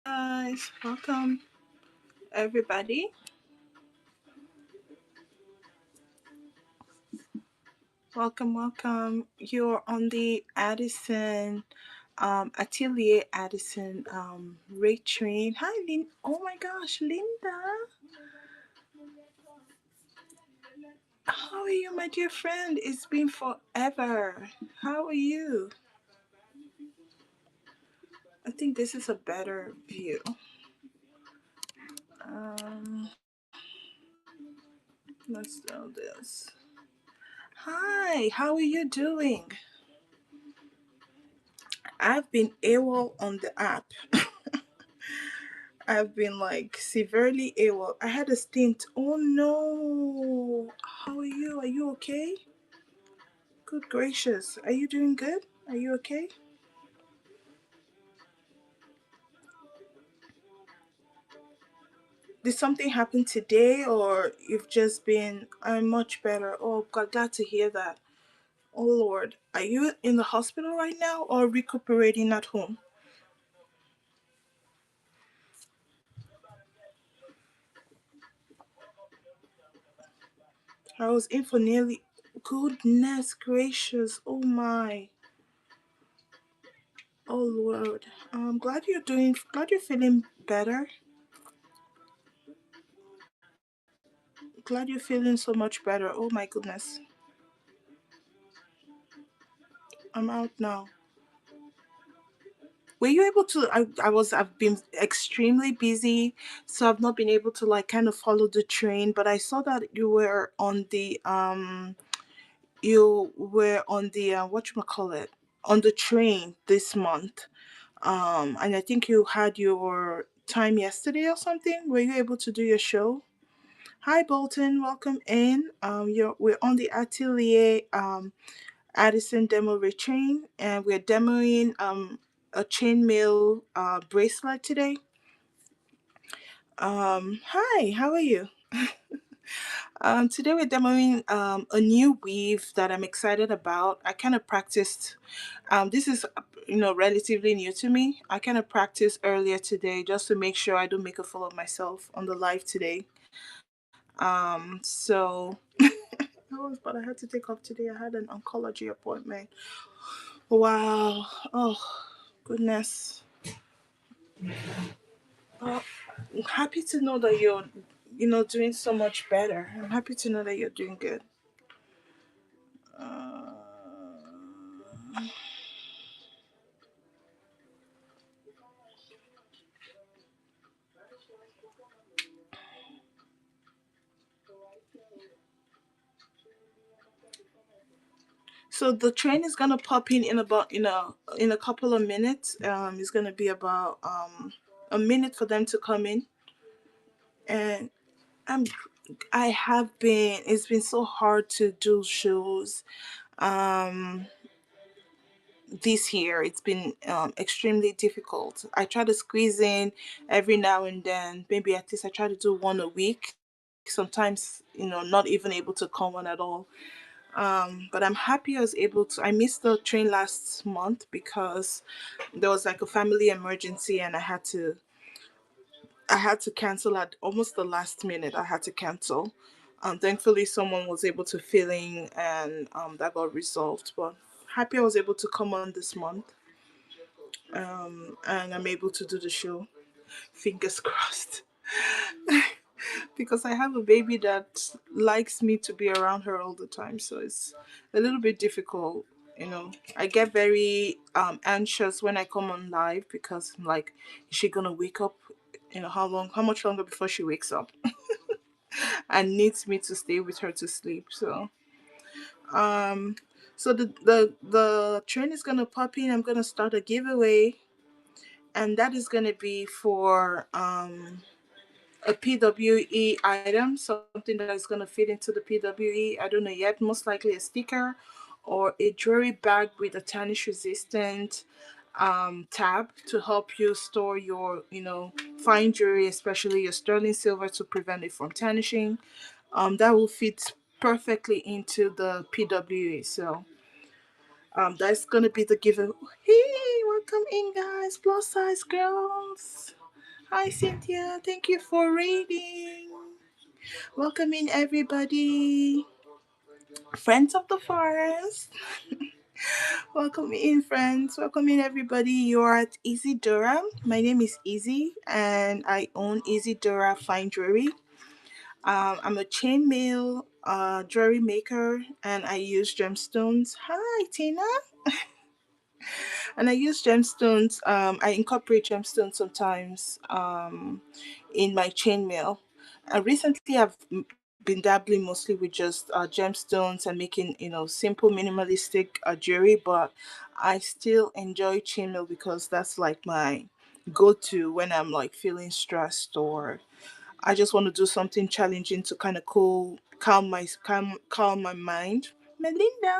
guys, welcome everybody. Welcome. You're on the Addison, Atelier Addison rate train. Hi, Lynn. Oh my gosh, Linda. How are you, my dear friend? It's been forever. How are you? I think this is a better view. Um, let's do this. Hi, how are you doing? I've been AWOL on the app. I've been like severely ill. I had a stint. Oh no. How are you? Are you okay? Good gracious. Are you doing good? Are you okay? Did something happen today or you've just been I'm much better. Oh God, glad to hear that. Oh Lord. Are you in the hospital right now or recuperating at home? I was in for nearly goodness gracious. Oh my. Oh Lord. I'm glad you're feeling better. Glad you're feeling so much better. Oh my goodness. I'm out now. Were you able to I've been extremely busy, so I've not been able to like kind of follow the train, but I saw that you were on the whatchamacallit, on the train this month. And I think you had your time yesterday or something. Were you able to do your show? Hi Bolton, welcome in. We're on the Atelier Addison demo retrain, and we're demoing a chainmail bracelet today. Hi, how are you? Today we're demoing a new weave that I'm excited about. I kind of practiced. This is relatively new to me. I kind of practiced earlier today just to make sure I don't make a fool of myself on the live today. So but I had to take off today. I had an oncology appointment. Wow. Oh goodness. Oh, I'm happy to know that you're, doing so much better. I'm happy to know that you're doing good. Uh, so the train is gonna pop in about in a couple of minutes. It's gonna be about a minute for them to come in, and I'm I have been. It's been so hard to do shows. Um, this year it's been extremely difficult. I try to squeeze in every now and then, maybe at least I try to do one a week, sometimes not even able to come one at all. But I'm happy I was able to. I missed the train last month because there was like a family emergency and I had to cancel at almost the last minute. I had to cancel. Thankfully someone was able to fill in, and that got resolved. But happy I was able to come on this month, and I'm able to do the show. Fingers crossed. Because I have a baby that likes me to be around her all the time, so it's a little bit difficult. I get very anxious when I come on live because I'm like, is she gonna wake up? How much longer before she wakes up and needs me to stay with her to sleep? Um, so the train is gonna pop in. I'm gonna start a giveaway, and that is gonna be for a PWE item, something that is going to fit into the PWE. I don't know yet. Most likely a sticker or a jewelry bag with a tarnish resistant tab to help you store your, fine jewelry, especially your sterling silver, to prevent it from tarnishing. That will fit perfectly into the PWE. So that's going to be the giveaway. Hey, welcome in, guys. Plus size girls. Hi, Cynthia. Thank you for reading. Welcome in, everybody. Friends of the forest. Welcome in, friends. Welcome in, everybody. You're at Izzie Dura. My name is Izzie, and I own Izzie Dura Fine Jewelry. I'm a chainmail jewelry maker, and I use gemstones. Hi, Tina. And I use gemstones. I incorporate gemstones sometimes in my chainmail. Recently, I've been dabbling mostly with just gemstones and making simple minimalistic jewelry, but I still enjoy chainmail because that's like my go-to when I'm like feeling stressed, or I just want to do something challenging to kind of calm my mind. Melinda,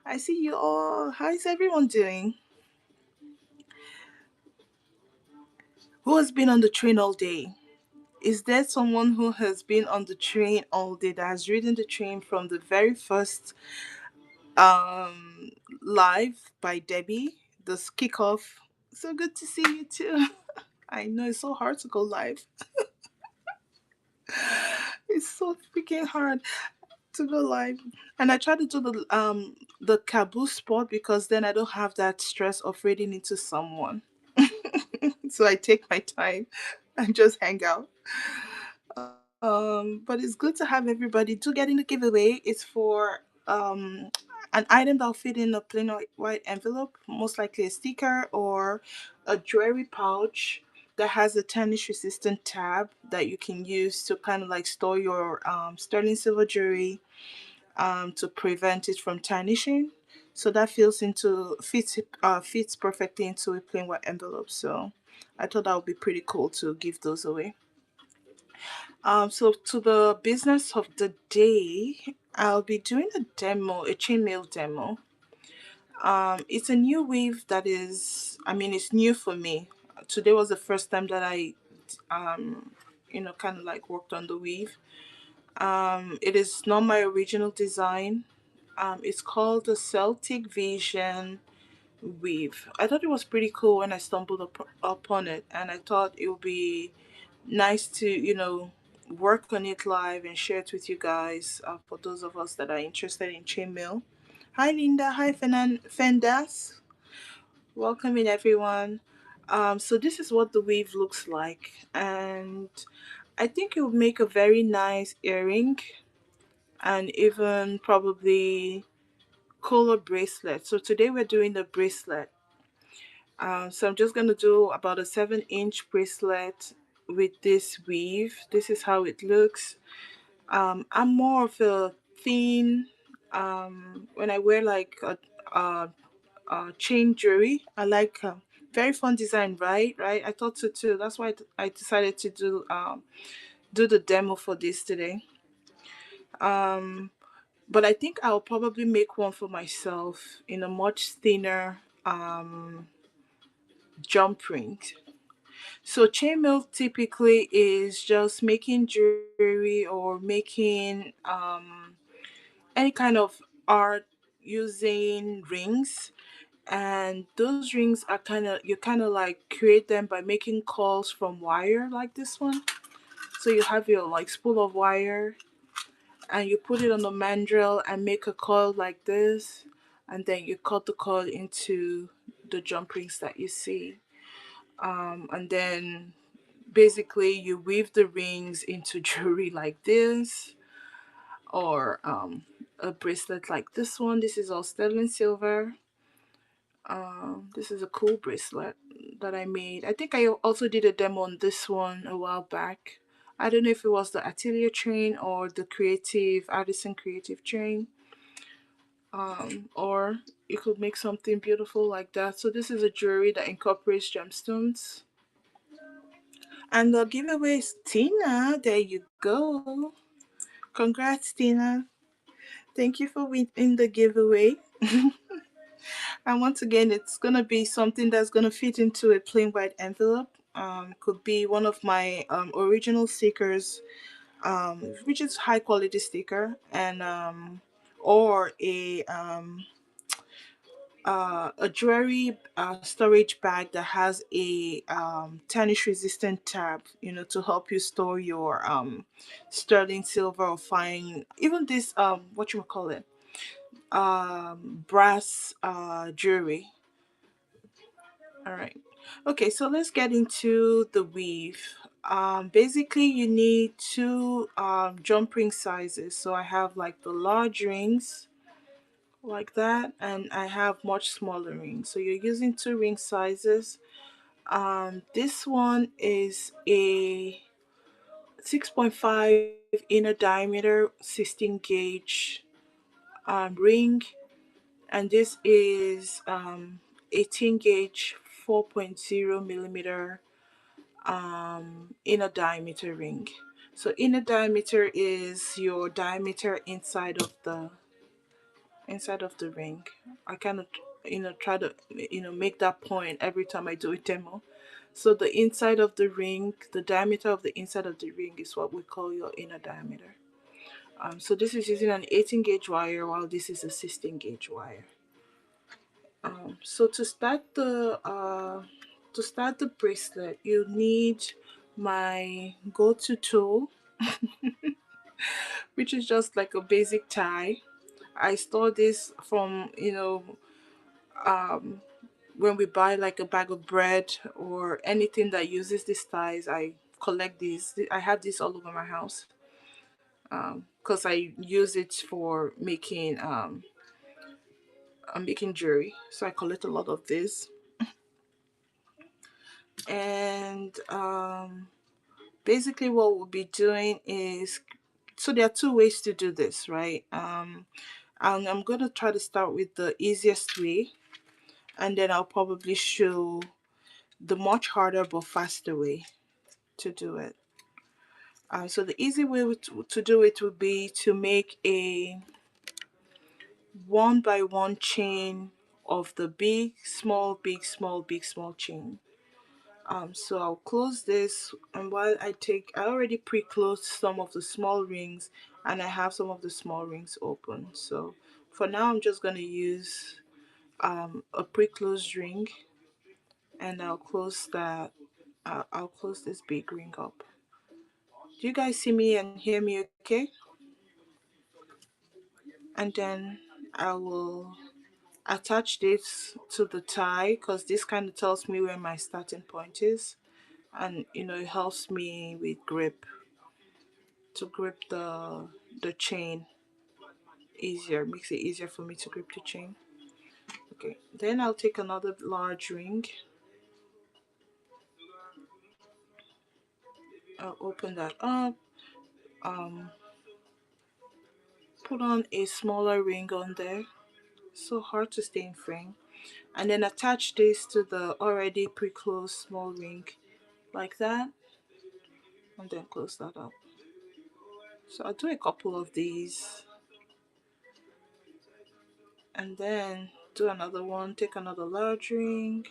I see you all. How is everyone doing? Who has been on the train all day? Is there someone who has been on the train all day, that has ridden the train from the very first um live by Debbie, this kickoff? So good to see you too. I know it's so hard to go live. It's so freaking hard to go live. And I try to do the caboose spot because then I don't have that stress of reading into someone. So I take my time and just hang out. But it's good to have everybody. Do get in the giveaway. It's for an item that'll fit in a plain white envelope, most likely a sticker or a jewelry pouch that has a tarnish resistant tab that you can use to kind of like store your sterling silver jewelry to prevent it from tarnishing. So that fits perfectly into a plain white envelope. So I thought that would be pretty cool to give those away. So to the business of the day, I'll be doing a chainmail demo. It's a new weave that is, I mean, it's new for me. Today was the first time that I, um, kind of like worked on the weave. It is not my original design. It's called the Celtic Vision weave. I thought it was pretty cool when I stumbled upon it, and I thought it would be nice to work on it live and share it with you guys, for those of us that are interested in chainmail. Hi Linda, hi Fendas, welcome in everyone. So this is what the weave looks like, and I think it would make a very nice earring, and even probably cooler bracelet. So today we're doing the bracelet. So I'm just gonna do about a 7-inch bracelet with this weave. This is how it looks. I'm more of a thin. When I wear like a chain jewelry, I like very fun design, right? Right. I thought so too. That's why I decided to do the demo for this today. Um, but I think I'll probably make one for myself in a much thinner jump ring. So chainmail typically is just making jewelry or making any kind of art using rings, and those rings are you kind of like create them by making coils from wire like this one. So you have your like spool of wire, and you put it on the mandrel and make a coil like this, and then you cut the coil into the jump rings that you see. And then basically you weave the rings into jewelry like this, or a bracelet like this one. This is all sterling silver. This is a cool bracelet that I made. I think I also did a demo on this one a while back. I don't know if it was the Atelier chain or the creative Artisan creative chain. Or you could make something beautiful like that. So this is a jewelry that incorporates gemstones. And the giveaway is Tina. There you go. Congrats, Tina. Thank you for winning the giveaway. And once again, it's gonna be something that's gonna fit into a plain white envelope. Could be one of my original stickers, which is high quality sticker, and or a jewelry storage bag that has a tarnish resistant tab, to help you store your sterling silver or fine, even this what you call it, brass jewelry. All right. Okay, so let's get into the weave. Basically, you need two jump ring sizes. So I have like the large rings like that, and I have much smaller rings. So you're using two ring sizes. This one is a 6.5 inner diameter 16 gauge ring, and this is 18 gauge 4.0 millimeter inner diameter ring. So inner diameter is your diameter inside of the ring. I kind of try to make that point every time I do a demo. So the inside of the ring, the diameter of the inside of the ring is what we call your inner diameter. So this is using an 18 gauge wire, while this is a 16 gauge wire. So to start the bracelet, you need my go-to tool, which is just like a basic tie. I store this from um, when we buy like a bag of bread or anything that uses these ties. I collect these. I have this all over my house because I use it for making jewelry. So I collect a lot of this, and basically what we'll be doing is, so there are two ways to do this, right? I'm going to try to start with the easiest way, and then I'll probably show the much harder but faster way to do it. So the easy way to do it would be to make a one by one chain of the big, small, big, small, big, small chain. So I'll close this, and while I already pre-closed some of the small rings, and I have some of the small rings open. So for now, I'm just gonna use a pre-closed ring, and I'll close that. I'll close this big ring up. Do you guys see me and hear me okay? And then I will attach this to the tie, because this kind of tells me where my starting point is, and it helps me with grip, to grip the chain easier, makes it easier for me to grip the chain. Okay, then I'll take another large ring. I'll open that up, um put on a smaller ring on there, so hard to stay in frame, and then attach this to the already pre-closed small ring like that, and then close that up. So I'll do a couple of these, and then do another one. Take another large ring,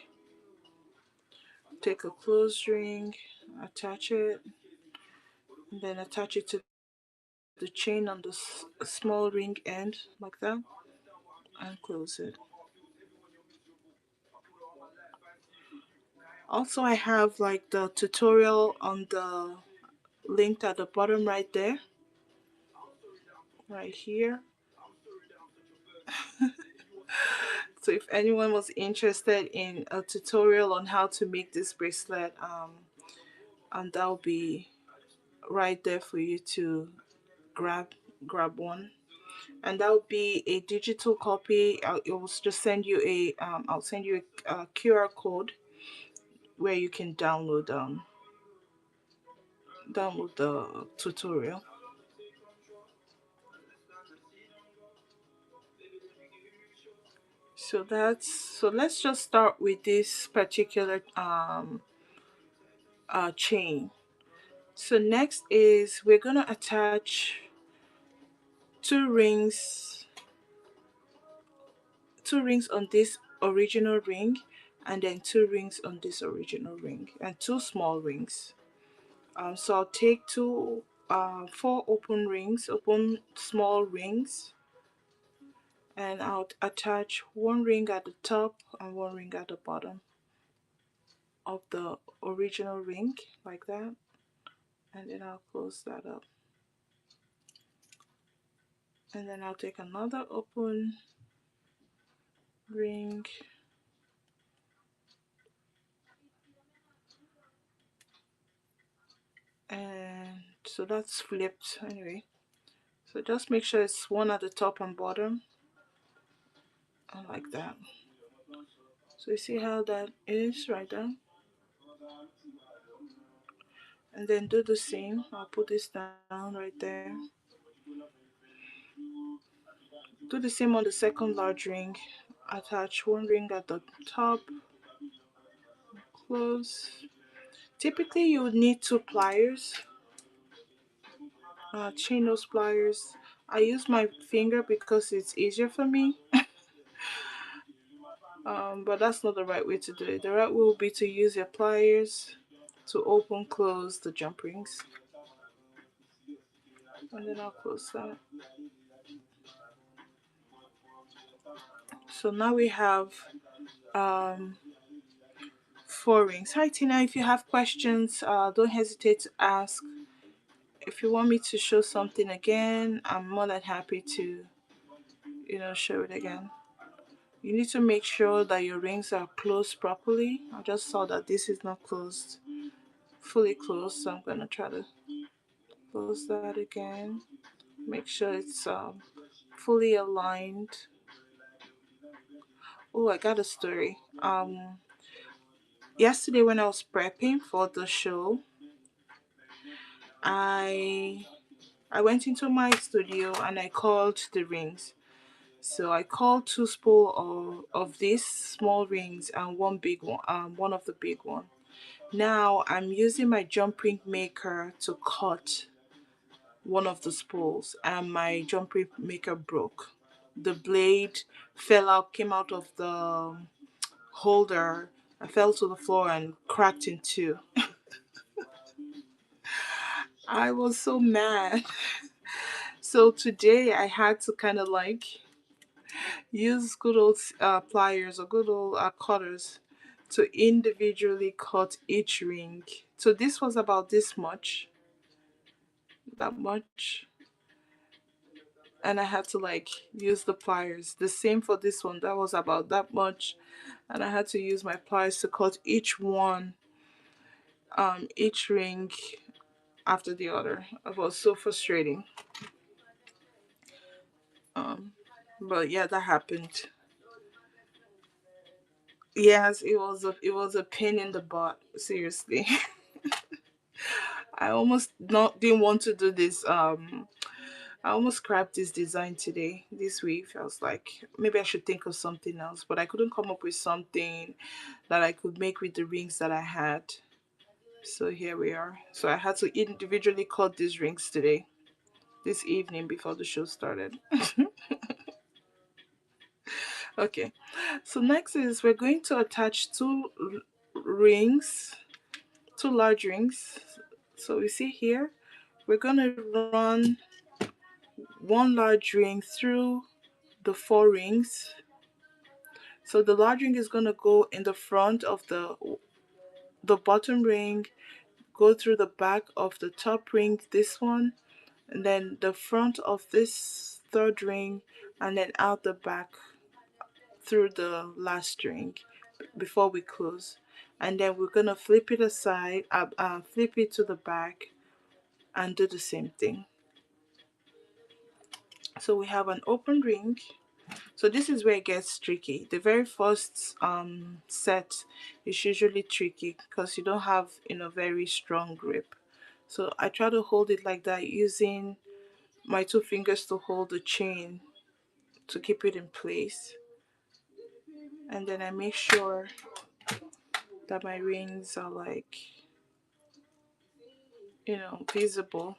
take a closed ring, attach it, and then attach it to the chain on the small ring end like that, and close it. Also, I have like the tutorial on the linked at the bottom right there, right here. So if anyone was interested in a tutorial on how to make this bracelet, and that'll be right there for you to grab one, and that'll be a digital copy. It will just send you I'll send you a QR code where you can download the tutorial. So let's just start with this particular chain. So next is we're gonna attach two rings two rings on this original ring, and then two rings on this original ring, and two small rings. So I'll take four open small rings, and I'll attach one ring at the top and one ring at the bottom of the original ring, like that, and then I'll close that up. And then I'll take another open ring and so that's flipped anyway. So just make sure it's one at the top and bottom, and like that. So you see how that is right there? And then do the same. I'll put this down right there. Do the same on the second large ring. Attach one ring at the top, close. Typically you would need two pliers, chain nose pliers. I use my finger because it's easier for me. But that's not the right way to do it. The right way will be to use your pliers to open close the jump rings. And then I'll close that. So now we have um, 4 rings. Hi Tina, if you have questions, don't hesitate to ask. If you want me to show something again, I'm more than happy to, show it again. You need to make sure that your rings are closed properly. I just saw that this is not closed, fully closed, so I'm gonna try to close that again. Make sure it's fully aligned. Oh, I got a story. Yesterday when I was prepping for the show, I I went into my studio and I called the rings. So I called two spool of these small rings and one big one, one of the big one. Now I'm using my jump ring maker to cut one of the spools, and my jump ring maker broke. The blade fell out, came out of the holder, and fell to the floor and cracked in two. I was so mad. So today I had to kind of like use good old pliers or good old cutters to individually cut each ring. So this was about this much, that much, and I had to like use the pliers. The same for this one, that was about that much, and I had to use my pliers to cut each one, each ring after the other. It was so frustrating. Um, but yeah, that happened. Yes, it was a pain in the butt. Seriously. I almost not didn't want to do this. I almost scrapped this design today, this week. I was like, maybe I should think of something else, but I couldn't come up with something that I could make with the rings that I had. So here we are. So I had to individually cut these rings today, this evening before the show started. Okay. So next is we're going to attach rings, two large rings. So we see here, we're going to run one large ring through the 4 rings. So the large ring is going to go in the front of the bottom ring, go through the back of the top ring, this one, and then the front of this third ring, and then out the back through the last ring before we close. And then we're going to flip it aside, flip it to the back, and do the same thing. So we have an open ring. So this is where it gets tricky. The very first set is usually tricky because you don't have very strong grip. So I try to hold it like that using my 2 fingers to hold the chain to keep it in place. And then I make sure that my rings are like visible.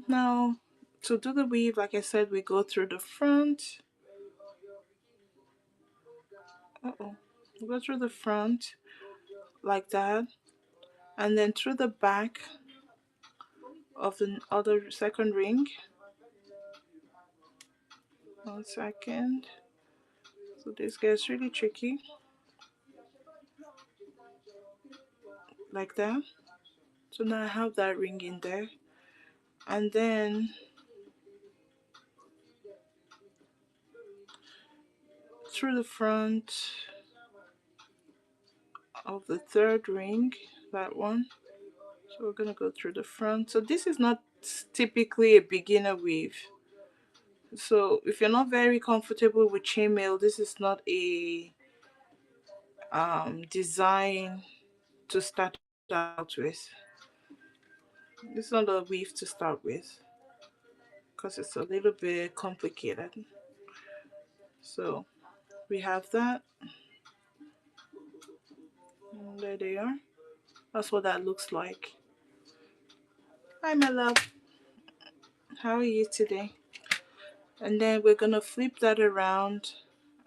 Now to do the weave, like I said, we go through the front. We go through the front like that, and then through the back of the other second ring. 1 second. So this gets really tricky, like that. So now I have that ring in there, and then through the front of the third ring, that one. So we're gonna go through the front. So this is not typically a beginner weave. So if you're not very comfortable with chainmail, this is not a design to start out with. It's not a weave to start with because it's a little bit complicated. So we have that, and there they are. That's what that looks like. Hi my love, how are you today? And then we're gonna flip that around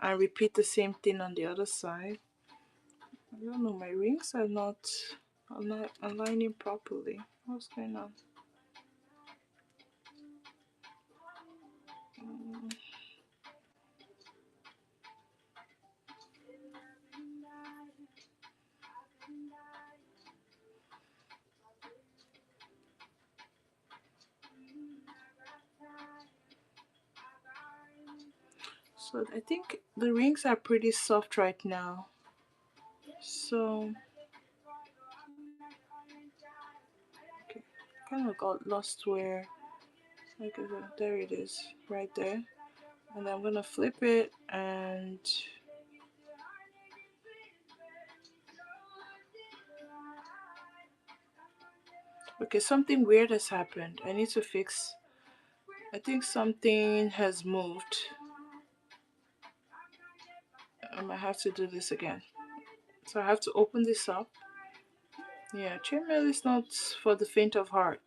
and repeat the same thing on the other side. I don't know, my rings are not aligning properly. What's going on? So I think the rings are pretty soft right now. So okay, kind of got lost where. Okay, so there it is, right there. And I'm gonna flip it and okay, something weird has happened. I need to fix. I think something has moved. I might have to do this again. So I have to open this up. Yeah, chainmail is not for the faint of heart.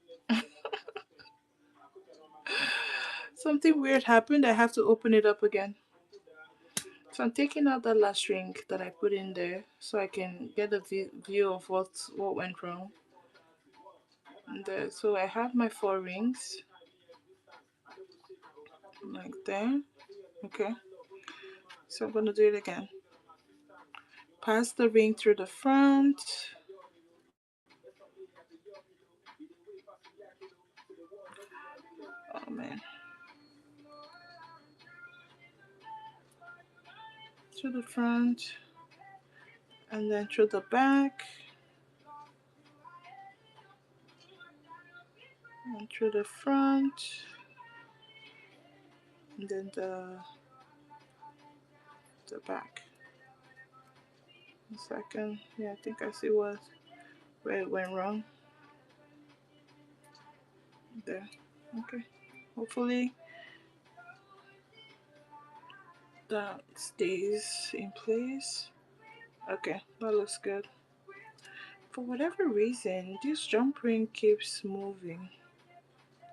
Something weird happened. I have to open it up again. So I'm taking out that last ring that I put in there so I can get a view of what went wrong. And so I have my 4 rings like that. Okay, so I'm gonna do it again. Pass the ring through the front. Oh man. Through the front and then through the back and through the front and then the back. 1 second. Yeah, I think I see where it went wrong. There. Okay. Hopefully that stays in place. Okay, that looks good. For whatever reason, this jump ring keeps moving.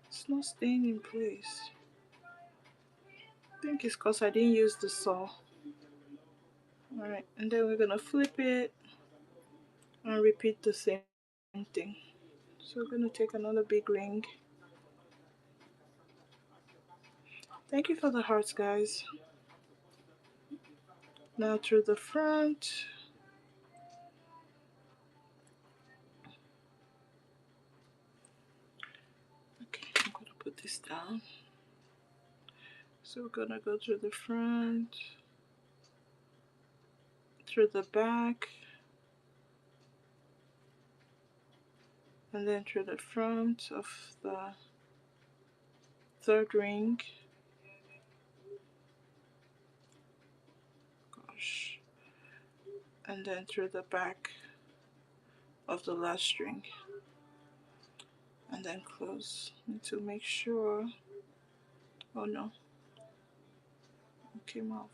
It's not staying in place. I think it's because I didn't use the saw. Alright, and then we're gonna flip it and repeat the same thing. So we're gonna take another big ring. Thank you for the hearts, guys. Now through the front. Okay, I'm gonna put this down. So we're gonna go through the front, through the back, and then through the front of the third ring. Gosh. And then through the back of the last string. And then close. Need to make sure. Oh no, it came off.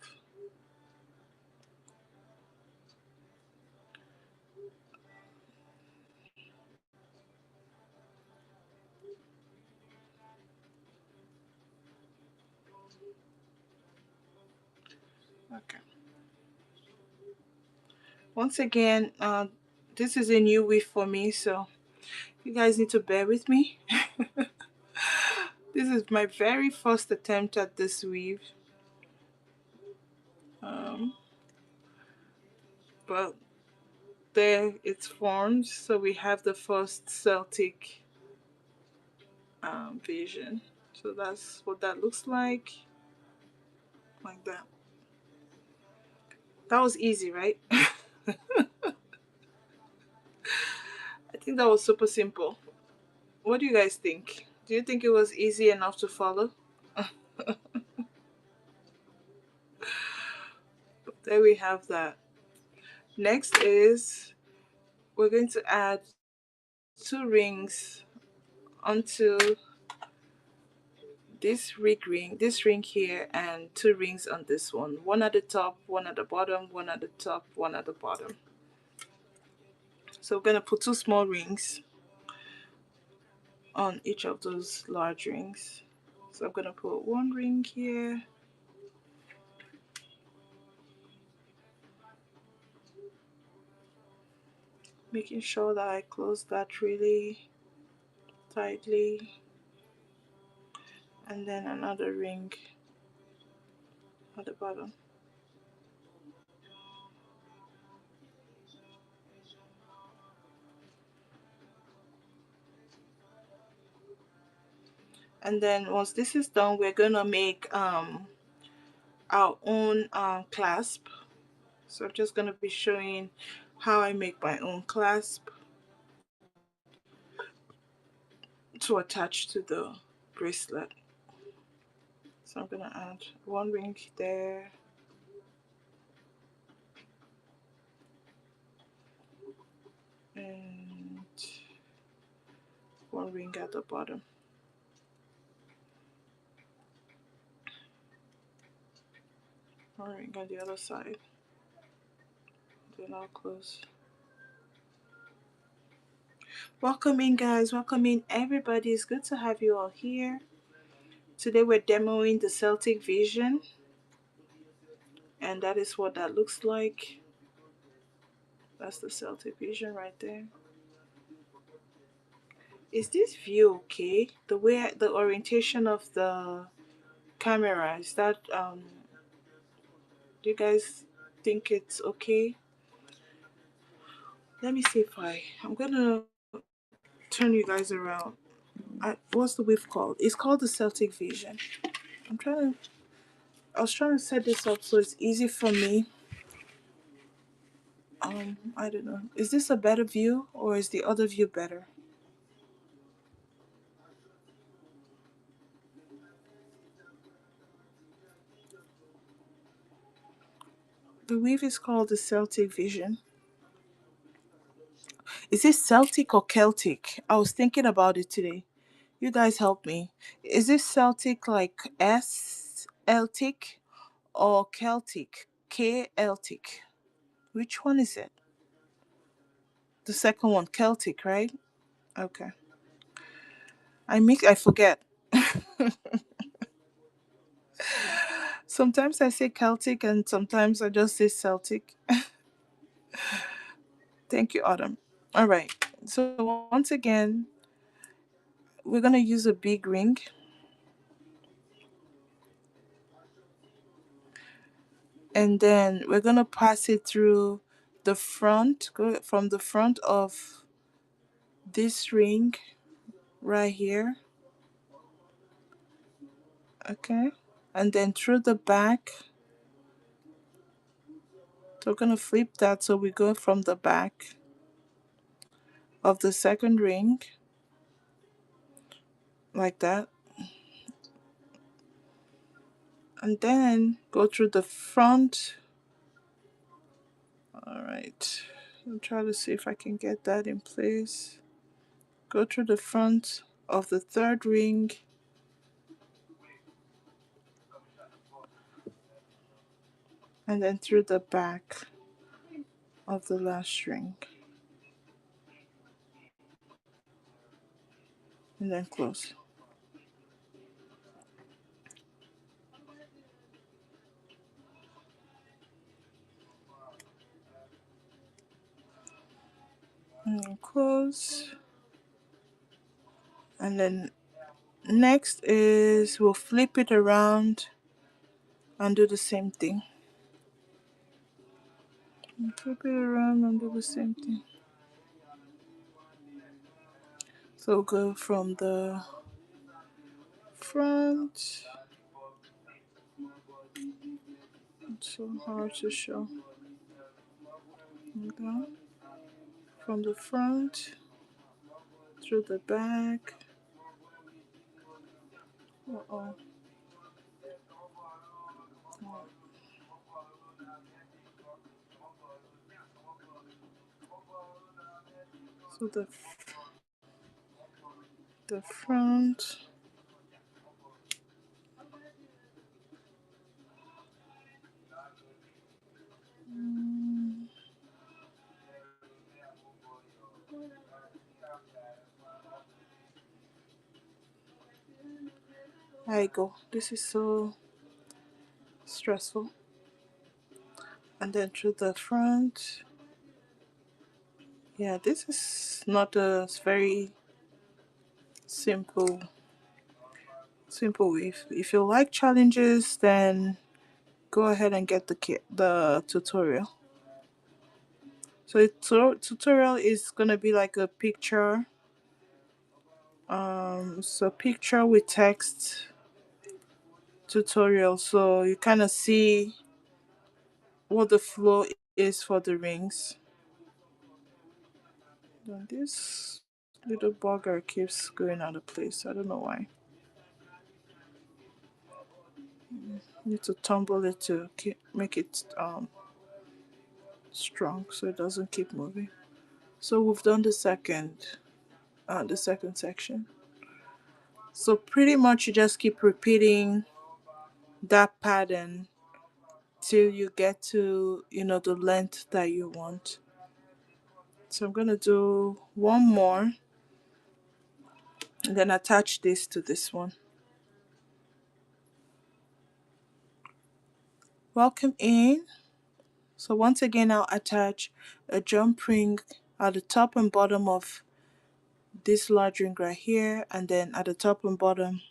Okay. Once again, this is a new weave for me, so You guys need to bear with me. This is my very first attempt at this weave. Um, but there it's formed. So we have the first Celtic vision. So that's what that looks like that. That was easy, right? I think that was super simple. What do you guys think? Do you think it was easy enough to follow? There we have that. Next is we're going to add 2 rings onto this ring here, and 2 rings on this one at the top, one at the bottom, one at the top, one at the bottom. So we're going to put 2 small rings on each of those large rings. So I'm going to put 1 ring here, making sure that I close that really tightly, and then another ring at the bottom. And then once this is done, we're gonna make our own clasp. So I'm just gonna be showing how I make my own clasp to attach to the bracelet. So I'm gonna add 1 ring there, and 1 ring at the bottom. 1 ring on the other side. Then I'll close. Welcome in, guys. Welcome in, everybody. It's good to have you all here. Today we're demoing the Celtic Vision, and that is what that looks like. That's the Celtic Vision right there. Is this view okay? The way the orientation of the camera, is that do you guys think it's okay? Let me see if I'm gonna turn you guys around. What's the weave called? It's called the Celtic Vision. I was trying to set this up so it's easy for me. I don't know. Is this a better view or is the other view better? The weave is called the Celtic Vision. Is it Celtic or Celtic? I was thinking about it today. You guys help me. Is it Celtic like S Celtic or Celtic? K Celtic. Which one is it? The second one, Celtic, right? Okay. I forget. Sometimes I say Celtic and sometimes I just say Celtic. Thank you, Autumn. All right. So once again, we're gonna use a big ring, and then we're gonna pass it through the front, go from the front of this ring right here, okay, and then through the back. So we're gonna flip that so we go from the back of the second ring like that, and then go through the front. All right, I'm trying to see if I can get that in place. Go through the front of the third ring, and then through the back of the last string, and then close. And then close. And then next is we'll flip it around and do the same thing. Flip it around and do the same thing. So go from the front. It's so hard to show. Okay. From the front through the back. Uh-oh. So the front. There you go. This is so stressful. And then through the front. Yeah, this is not a very simple way. If you like challenges, then go ahead and get the tutorial. So the tutorial is gonna be like a picture, so picture with text tutorial. So you kind of see what the flow is for the rings. Then this little bugger keeps going out of place. I don't know why. Need to tumble it to make it strong so it doesn't keep moving. So we've done the second section. So pretty much you just keep repeating that pattern till you get to the length that you want. So I'm gonna do one more and then attach this to this one. Welcome in. So once again I'll attach a jump ring at the top and bottom of this large ring right here, and then at the top and bottom.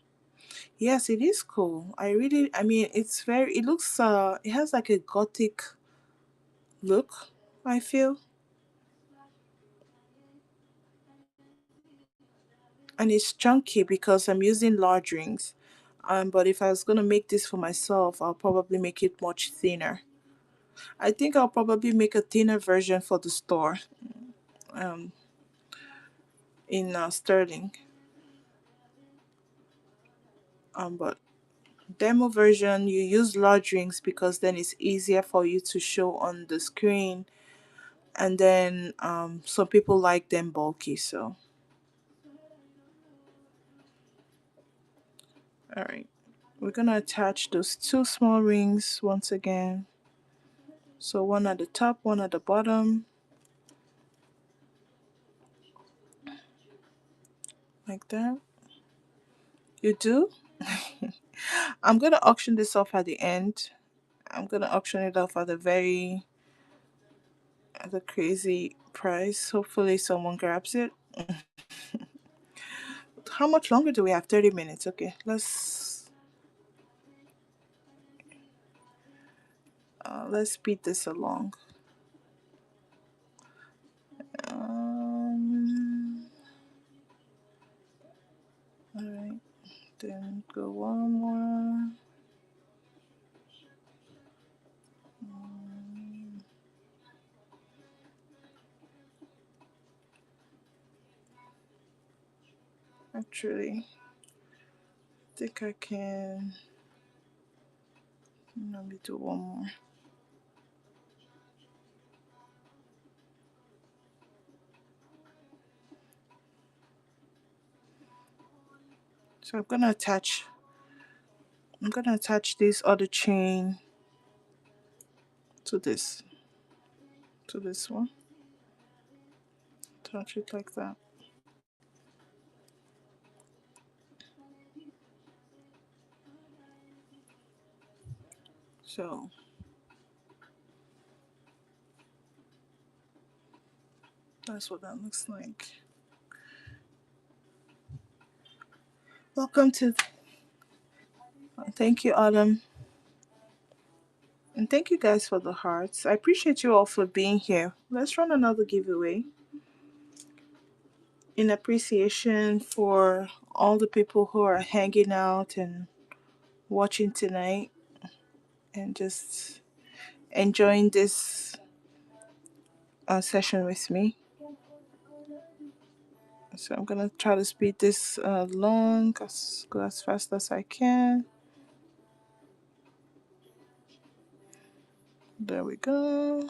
Yes, it is cool. I mean, it looks, it has like a gothic look, I feel. And it's chunky because I'm using large rings. But if I was gonna make this for myself, I'll probably make it much thinner. I think I'll probably make a thinner version for the store, um, in sterling. But demo version, you use large rings because then it's easier for you to show on the screen. And then some people like them bulky, so all right. We're gonna attach those two small rings once again. So one at the top, one at the bottom, like that. You do? I'm gonna auction this off at the end. I'm gonna auction it off at a crazy price. Hopefully someone grabs it. How much longer do we have? 30 minutes. Okay, let's speed this along. Um, all right, then go one more. Actually, I think I can. Let me do one more. So I'm gonna attach this other chain to this one. Attach it like that. So that's what that looks like. Welcome to. Thank you, Autumn. And thank you guys for the hearts. I appreciate you all for being here. Let's run another giveaway in appreciation for all the people who are hanging out and watching tonight and just enjoying this session with me. So I'm gonna try to speed this along as fast as I can. There we go.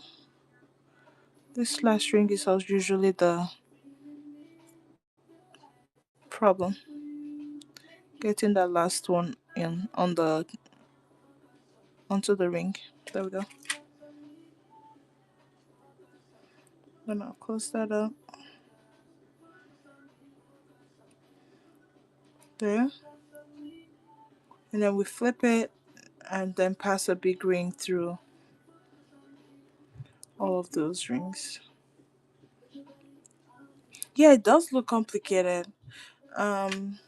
This last ring is usually the problem. Getting that last one in on the onto the ring. There we go. Then I'll close that up. There. And then we flip it and then pass a big ring through all of those rings. Yeah, it does look complicated. Um,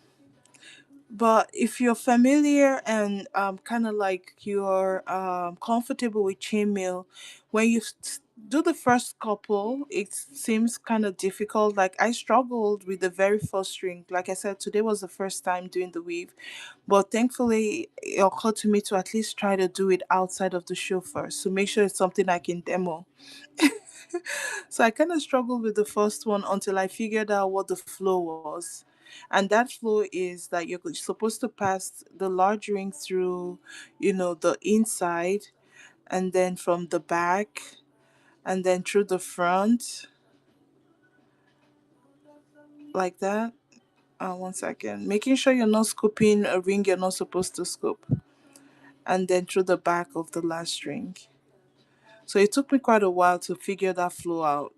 but if you're familiar and kind of like you're comfortable with chainmail, when you do the first couple, it seems kind of difficult. Like I struggled with the very first ring. Like I said, today was the first time doing the weave, but thankfully it occurred to me to at least try to do it outside of the show first to make sure it's something I can demo. So I kind of struggled with the first one until I figured out what the flow was. And that flow is that you're supposed to pass the large ring through, the inside, and then from the back, and then through the front, like that. 1 second. Making sure you're not scooping a ring you're not supposed to scoop, and then through the back of the last ring. So it took me quite a while to figure that flow out.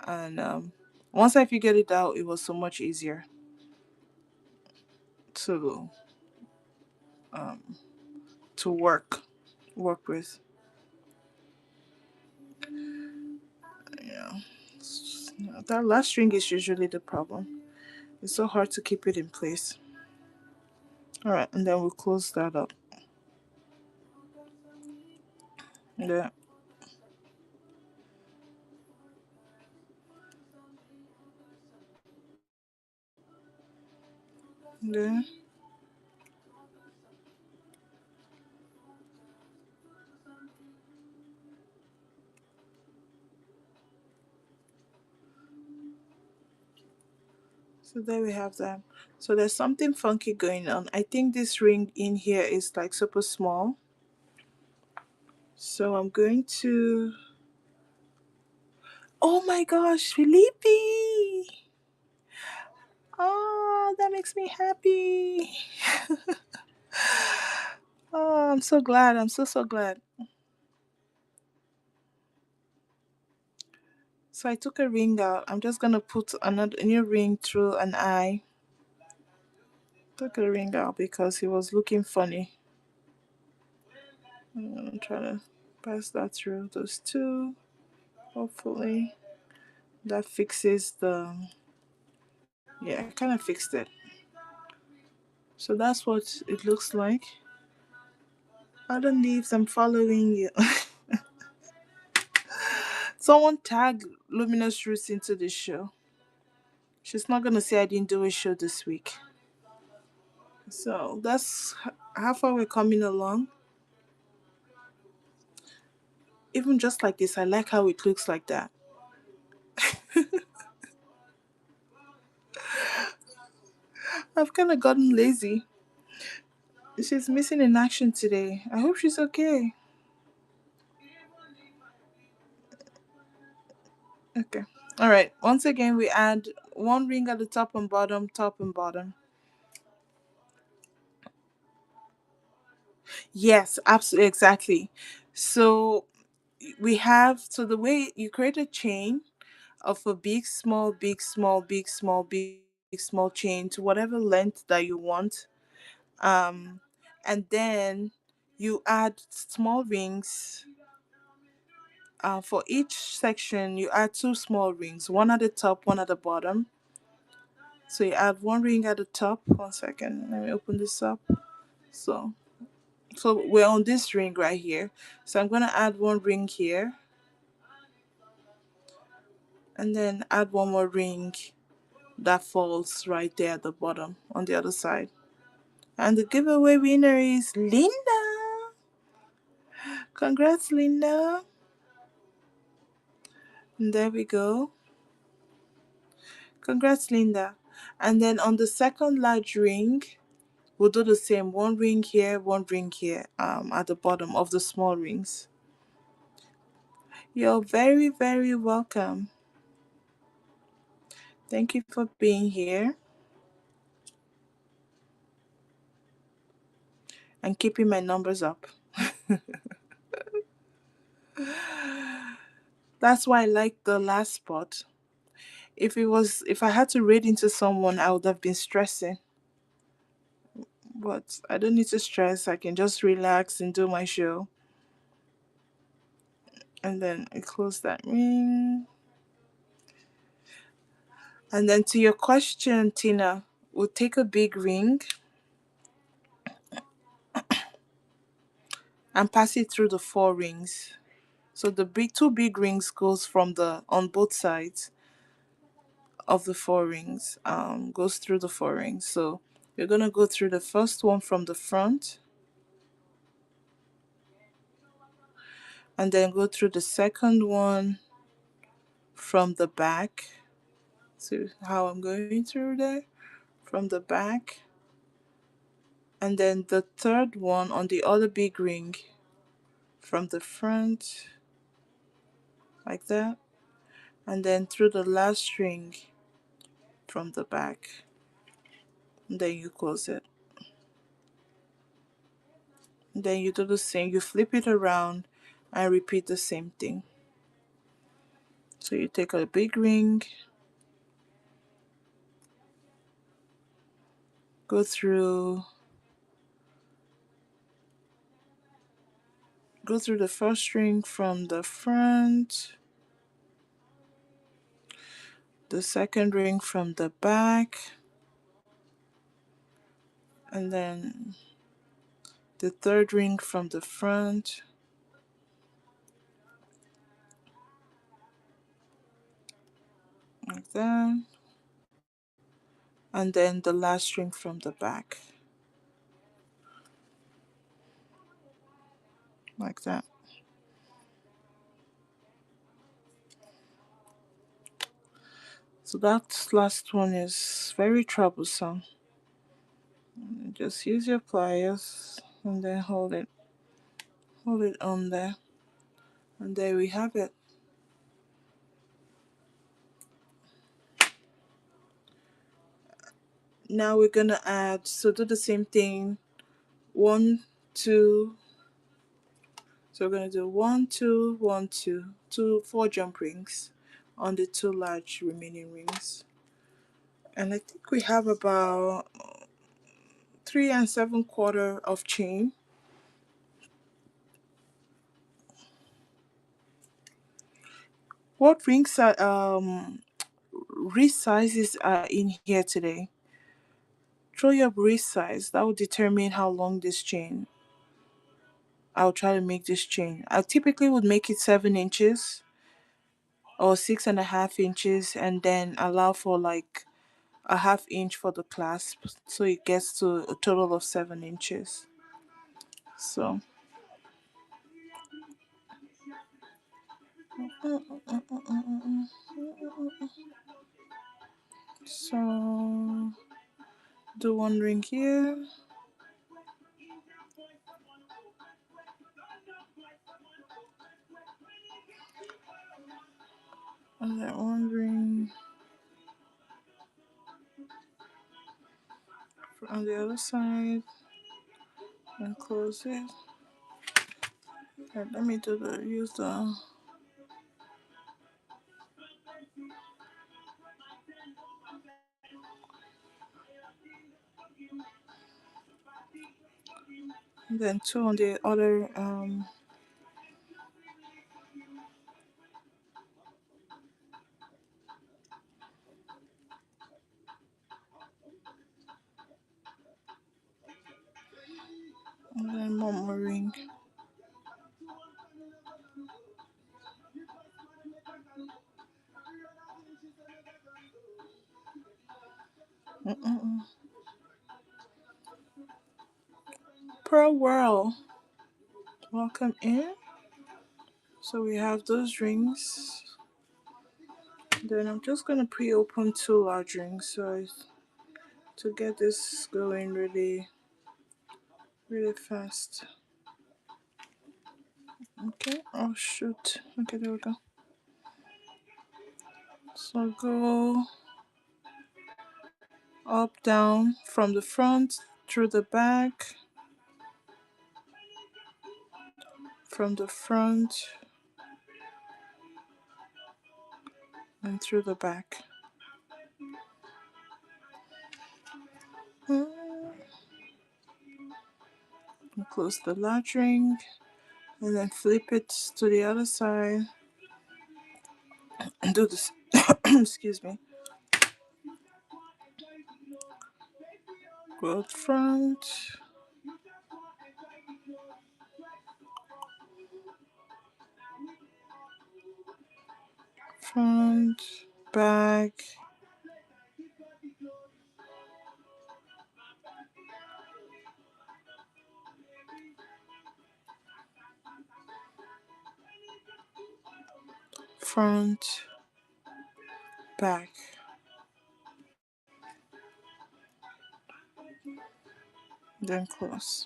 And once I figured it out, it was so much easier to um, to work with. Yeah, that last string is usually the problem. It's so hard to keep it in place. All right, and then we'll close that up. Yeah, yeah. So there we have that. So there's something funky going on. I think this ring in here is like super small. So I'm going to. Oh my gosh, Felipe! Oh, that makes me happy. Oh, I'm so glad. I'm so glad. So I took a ring out. I'm just gonna put another new ring through an eye. Took a ring out because he was looking funny. I'm gonna try to pass that through those two. Hopefully that fixes the. Yeah, I kind of fixed it. So that's what it looks like. Other leaves, I'm following you. Someone tag Luminous Roots into the show. She's not gonna say I didn't do a show this week. So that's how far we're coming along. Even just like this, I like how it looks like that. I've kind of gotten lazy. She's missing in action today. I hope she's okay. Okay. All right. Once again, we add one ring at the top and bottom, top and bottom. Yes, absolutely, exactly. So so the way you create a chain of a big, small, big, small, big, small, big, small chain to whatever length that you want. Um, and then you add small rings. For each section, you add two small rings, one at the top, one at the bottom. So you add one ring at the top. One second, let me open this up. So we're on this ring right here. So I'm gonna add one ring here, and then add one more ring that falls right there at the bottom on the other side. And the giveaway winner is Linda. Congrats, Linda. And there we go. Congrats, Linda. And then on the second large ring, we'll do the same. One ring here, one ring here, at the bottom of the small rings. You're very, very welcome. Thank you for being here and keeping my numbers up. That's why I like the last spot. If I had to read into someone, I would have been stressing. But I don't need to stress. I can just relax and do my show. And then I close that ring. And then to your question, Tina, we'll take a big ring and pass it through the four rings. So the big two big rings goes from the on both sides of the four rings. Goes through the four rings. So you're gonna go through the first one from the front, and then go through the second one from the back. See how I'm going through there? From the back. And then the third one on the other big ring from the front, like that. And then through the last ring from the back. And then you close it. And then you do the same. You flip it around and repeat the same thing. So you take a big ring, go through the first ring from the front, the second ring from the back, and then the third ring from the front, like that, and then the last string from the back, like that. So that last one is very troublesome. Just use your pliers and then hold it on there, and there we have it. Now we're gonna add, so do the same thing, one, two. So we're gonna do one, two, one, two, four jump rings on the two large remaining rings. And I think we have about 3 7/4 of chain. What rings are wrist sizes are in here today? Throw your wrist size. That will determine how long this chain. I'll try to make this chain. I typically would make it 7 inches or 6.5 inches, and then allow for like a half inch for the clasp, so it gets to a total of 7 inches. So so do one ring here, and then one ring on the other side, and close it. And let me use the and then two on the other And then one more ring. Mm-mm-mm. Pearl Whirl, welcome in. So we have those rings. Then I'm just gonna pre-open 2 large rings to get this going really, really fast. Okay. Oh shoot. Okay, there we go. So go up, down, from the front, through the back, from the front, and through the back. And close the large ring, and then flip it to the other side and do this. Excuse me. Go up front, front, back, front, back. Then close.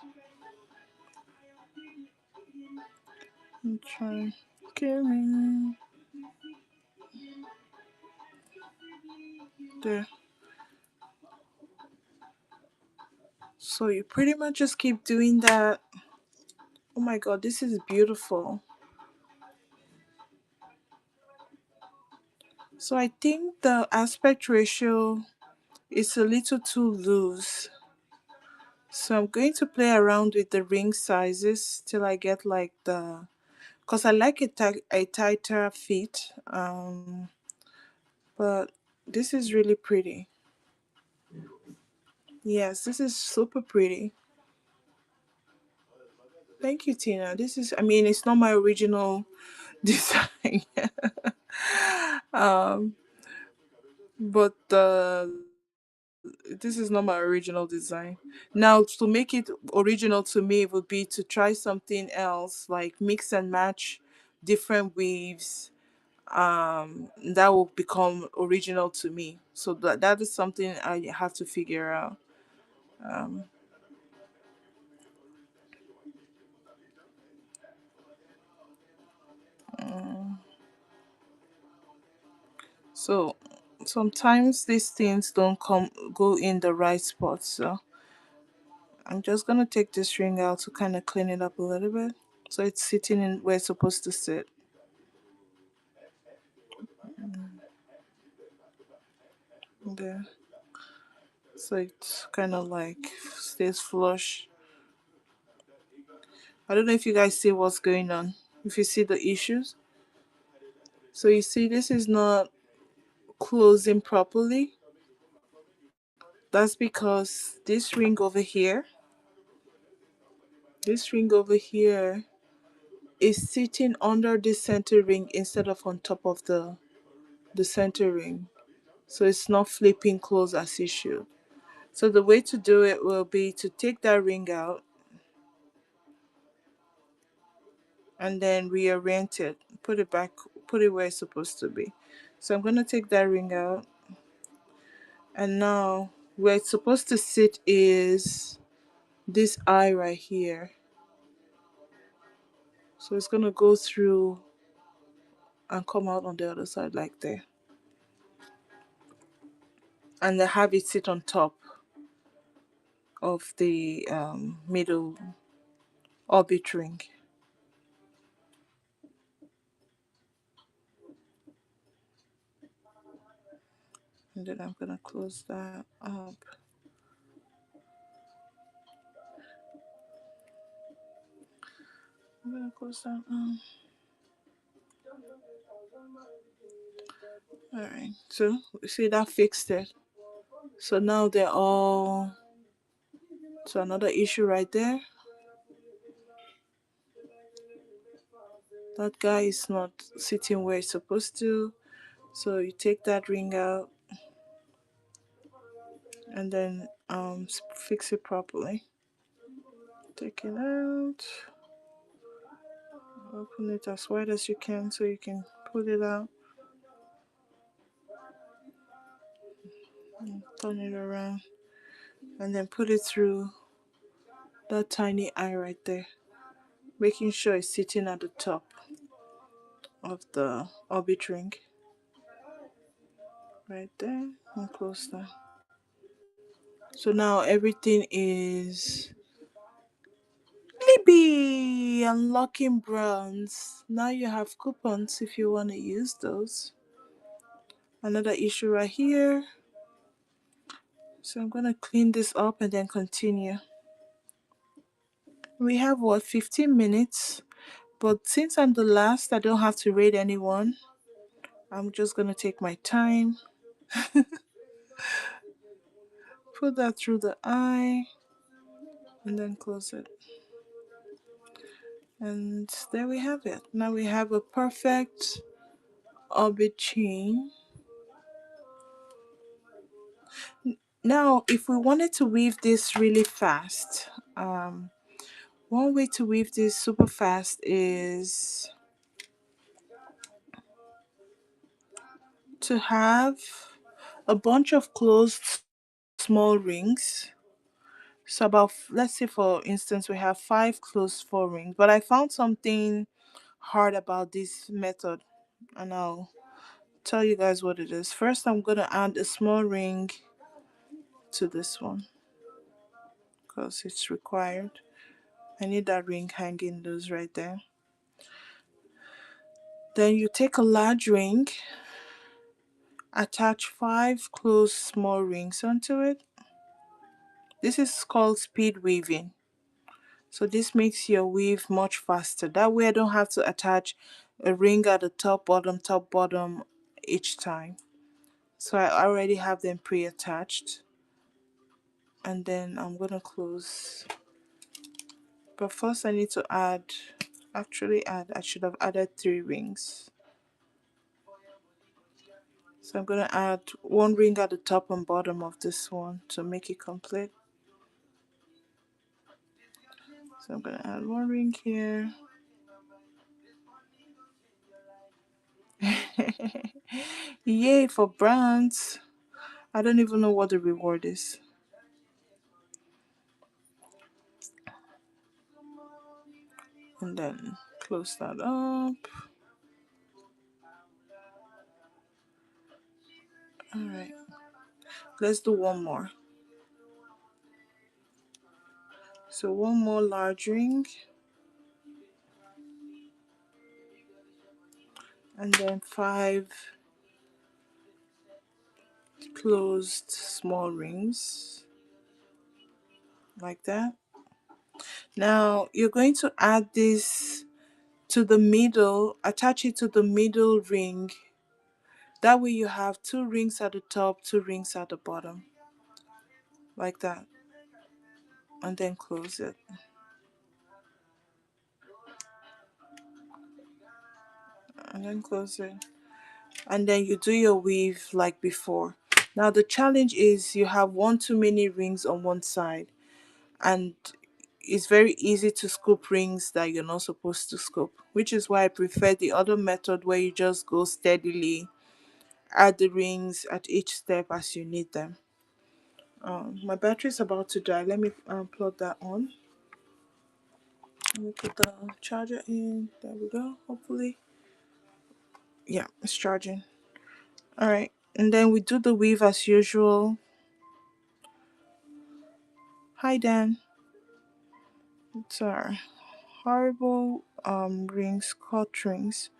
And try killing. There. So you pretty much just keep doing that. Oh my god, this is beautiful. So I think the aspect ratio is a little too loose. So I'm going to play around with the ring sizes till I get like the, because I like a tighter fit. But this is really pretty. Yes, this is super pretty. Thank you, Tina. This is, I mean, it's not my original design. um, but this is not my original design. Now, to make it original to me would be to try something else, like mix and match different weaves. That will become original to me. So that is something I have to figure out. Um, so sometimes these things don't come go in the right spot. So I'm just gonna take this ring out to kind of clean it up a little bit, so it's sitting in where it's supposed to sit. There, so it's kind of like stays flush. I don't know if you guys see what's going on. If you see the issues, so you see this is not closing properly. That's because this ring over here is sitting under the center ring instead of on top of the center ring. So it's not flipping close as it should. So the way to do it will be to take that ring out and then reorient it, put it back, put it where it's supposed to be. So I'm gonna take that ring out, and now where it's supposed to sit is this eye right here. So it's gonna go through and come out on the other side like there. And then have it sit on top of the middle orbit ring. And then I'm gonna close that up. I'm gonna close that up. Alright, so you see that fixed it. So now they're all, so another issue right there. That guy is not sitting where it's supposed to. So you take that ring out and then fix it properly. Take it out, open it as wide as you can so you can pull it out, and turn it around, and then put it through that tiny eye right there, making sure it's sitting at the top of the orbit ring right there, and close that. So now everything is Libby unlocking bronze. Now you have coupons if you want to use those. Another issue right here. So I'm gonna clean this up and then continue. We have what, 15 minutes, but since I'm the last, I don't have to rate anyone. I'm just gonna take my time. Put that through the eye and then close it. And there we have it. Now we have a perfect orbit chain. Now, if we wanted to weave this really fast, one way to weave this super fast is to have a bunch of closed small rings. So about, let's say for instance, we have five closed four rings, but I found something hard about this method, and I'll tell you guys what it is. First, I'm gonna add a small ring to this one because it's required. I need that ring hanging loose right there. Then you take a large ring, attach five closed small rings onto it. This is called speed weaving. So this makes your weave much faster. That way I don't have to attach a ring at the top, bottom each time. So I already have them pre-attached. And then I'm gonna close. But first I need to I should have added three rings. So I'm gonna add one ring at the top and bottom of this one to make it complete. So I'm gonna add one ring here. Yay for bronze. I don't even know what the reward is. And then close that up. All right, let's do one more. So one more large ring, and then five closed small rings like that. Now you're going to add this to the middle, attach it to the middle ring. That way you have two rings at the top, two rings at the bottom, like that, and then close it. And then close it. And then you do your weave like before. Now the challenge is you have one too many rings on one side, and it's very easy to scoop rings that you're not supposed to scoop, which is why I prefer the other method where you just go steadily, add the rings at each step as you need them. My battery is about to die. Let me plug that on. Let me put the charger in. There we go. Hopefully, yeah, it's charging. All right, and then we do the weave as usual. Hi Dan. It's our horrible rings, cut rings.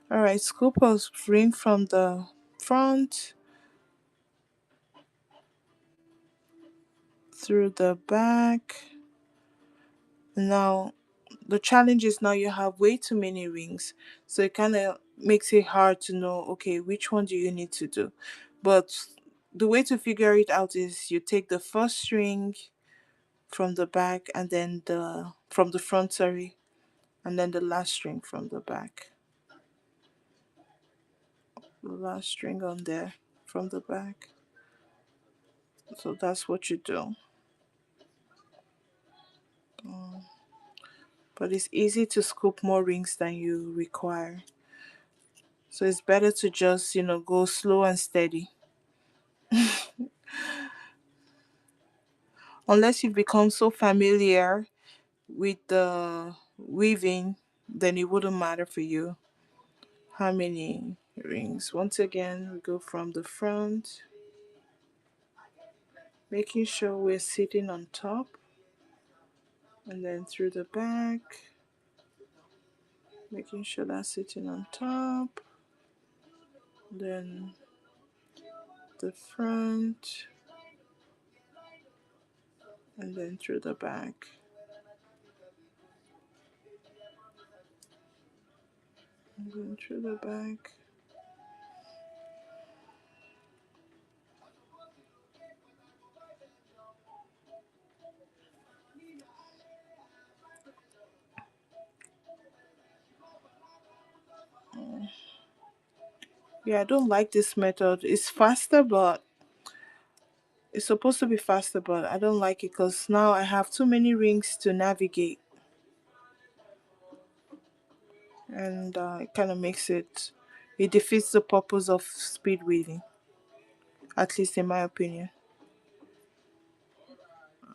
All right, scoop a ring from the front through the back. Now the challenge is now you have way too many rings, so it kind of makes it hard to know, okay, which one do you need to do. But the way to figure it out is you take the first ring from the back, and then the from the front, sorry, and then the last string from the back. The last string on there from the back. So that's what you do. But it's easy to scoop more rings than you require. So it's better to just, go slow and steady. Unless you've become so familiar with the weaving, then it wouldn't matter for you how many rings. Once again, we go from the front, making sure we're sitting on top, and then through the back, making sure that's sitting on top, then the front, and then through the back. And then through the back. Yeah, I don't like this method. It's faster, but it's supposed to be faster, but I don't like it because now I have too many rings to navigate, and it kind of makes it defeats the purpose of speed weaving, at least in my opinion.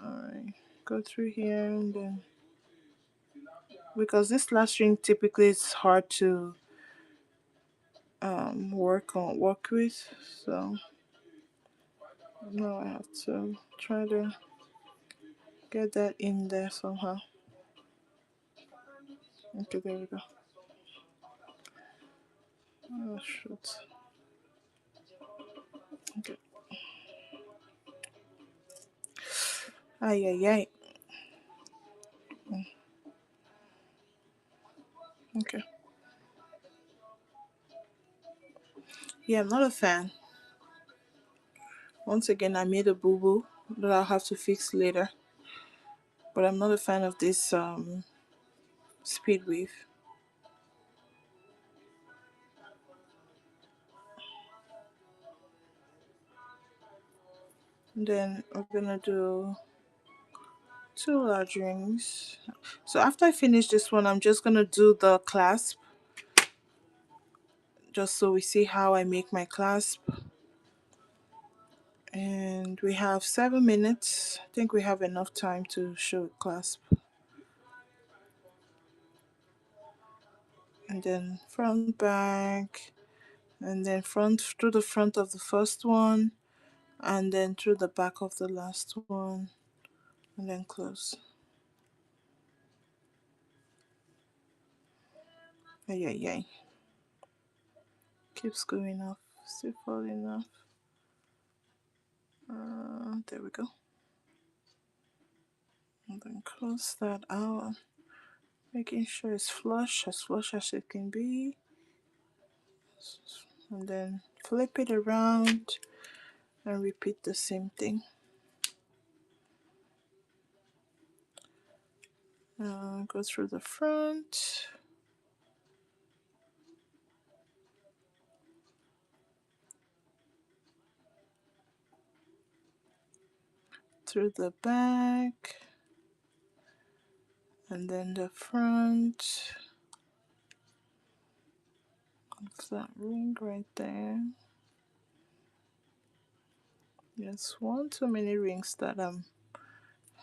Alright, go through here, and then because this last string typically is hard to work with, so now I have to try to get that in there somehow. Okay, there we go. Oh shoot. Okay. Ay ay ay. Okay. Yeah, I'm not a fan. Once again, I made a boo boo that I'll have to fix later. But I'm not a fan of this speed weave. Then we're gonna do two large rings. So after I finish this one, I'm just gonna do the clasp, just so we see how I make my clasp. And we have 7 minutes. I think we have enough time to show clasp. And then front, back, and then front through the front of the first one, and then through the back of the last one, and then close. Ay, ay, ay. Keeps going off, still falling off. There we go. And then close that out, making sure it's flush as it can be. And then flip it around and repeat the same thing. Go through the front, through the back, and then the front of that ring right there. Yes, one too many rings that I'm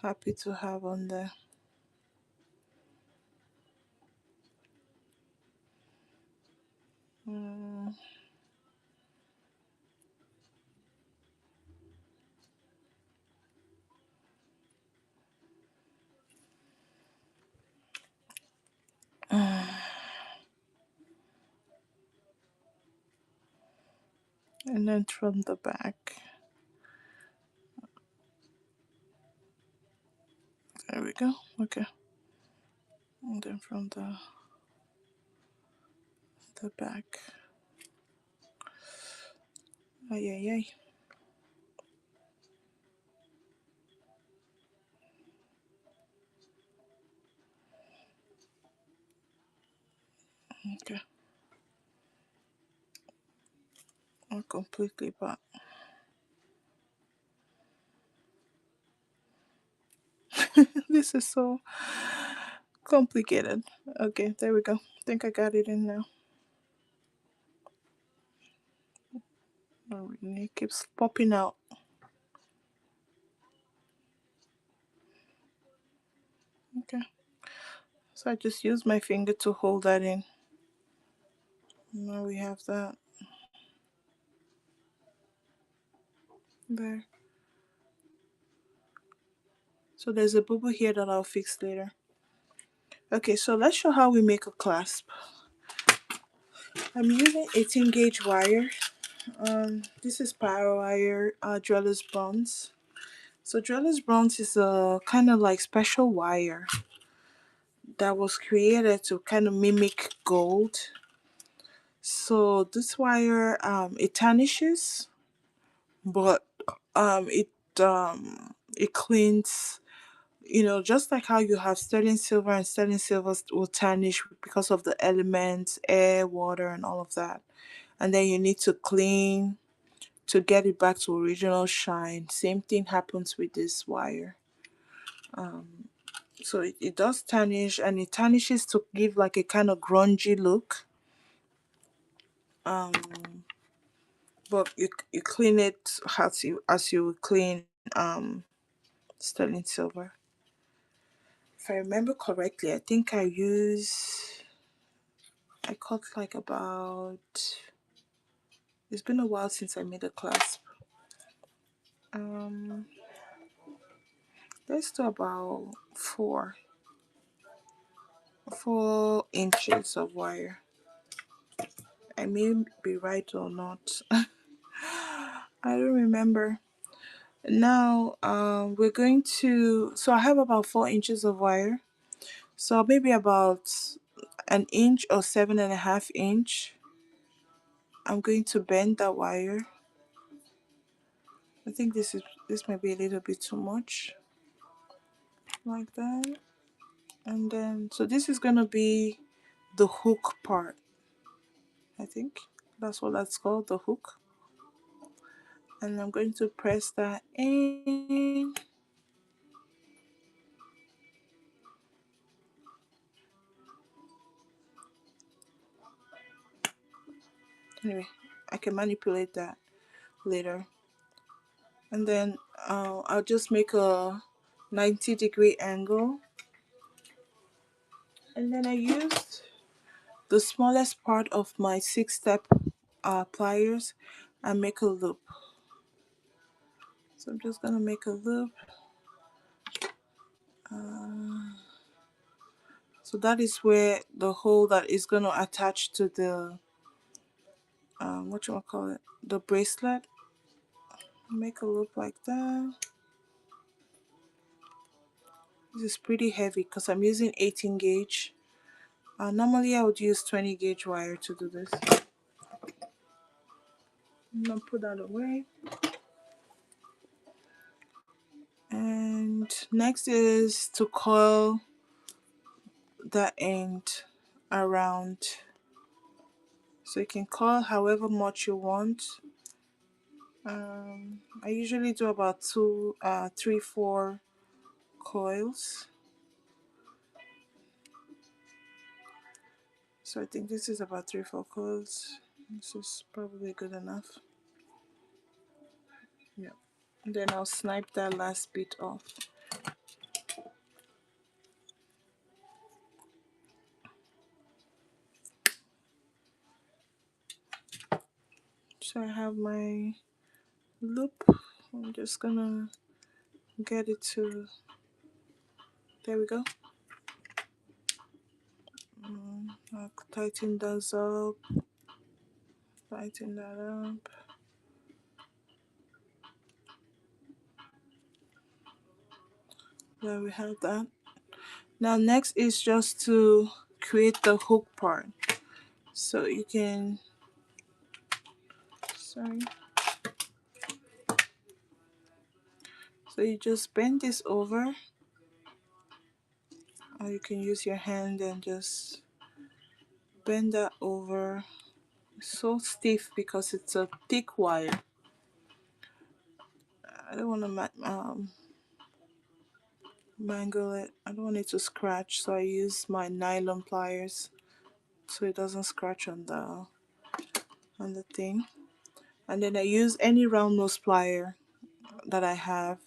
happy to have on there. And then from the back. There we go. Okay. And then from the back. Ay ay ay. not completely, but this is so complicated. Okay, there we go. I think I got it in now. Oh, it keeps popping out. Okay, so I just use my finger to hold that in. Now we have that there. So there's a bubble here that I'll fix later. Okay, so let's show how we make a clasp. I'm using 18 gauge wire. This is power wire, Dreller's bronze. So Dreller's bronze is a kind of like special wire that was created to kind of mimic gold. So this wire, it tarnishes, but it cleans. You know, just like how you have sterling silver, and sterling silver will tarnish because of the elements, air, water, and all of that. And then you need to clean to get it back to original shine. Same thing happens with this wire. So it does tarnish, and it tarnishes to give like a kind of grungy look. Um, but you clean it as you would clean sterling silver. If I remember correctly, I think I cut like about. It's been a while since I made a clasp. Um, let's do about 4 inches of wire. I may be right or not. I don't remember. Now, we're going to. So I have about 4 inches of wire. So maybe about an inch or 7.5 inch. I'm going to bend that wire. I think this might be a little bit too much, like that. And then so this is gonna be the hook part. I think that's what that's called, the hook. And I'm going to press that in. Anyway, I can manipulate that later. And then I'll just make a 90-degree angle. And then I used the smallest part of my 6-step pliers and make a loop. So I'm just gonna make a loop. So that is where the hole that is gonna attach to the what you wanna call it, the bracelet. Make a loop like that. This is pretty heavy because I'm using 18 gauge. Normally I would use 20 gauge wire to do this. I'm gonna put that away. And next is to coil the end around. So you can coil however much you want. I usually do about 3, 4 coils. So I think this is about 3, 4 coils. This is probably good enough. Yeah. And then I'll snipe that last bit off. So I have my loop. I'm just gonna get it to, there we go. I'll tighten those up, tighten that up. There we have that. Now next is just to create the hook part. So you can, sorry. So you just bend this over, or you can use your hand and just bend that over so stiff because it's a thick wire. I don't want to mangle it. I don't want it to scratch, so I use my nylon pliers so it doesn't scratch on the thing. And then I use any round nose plier that I have,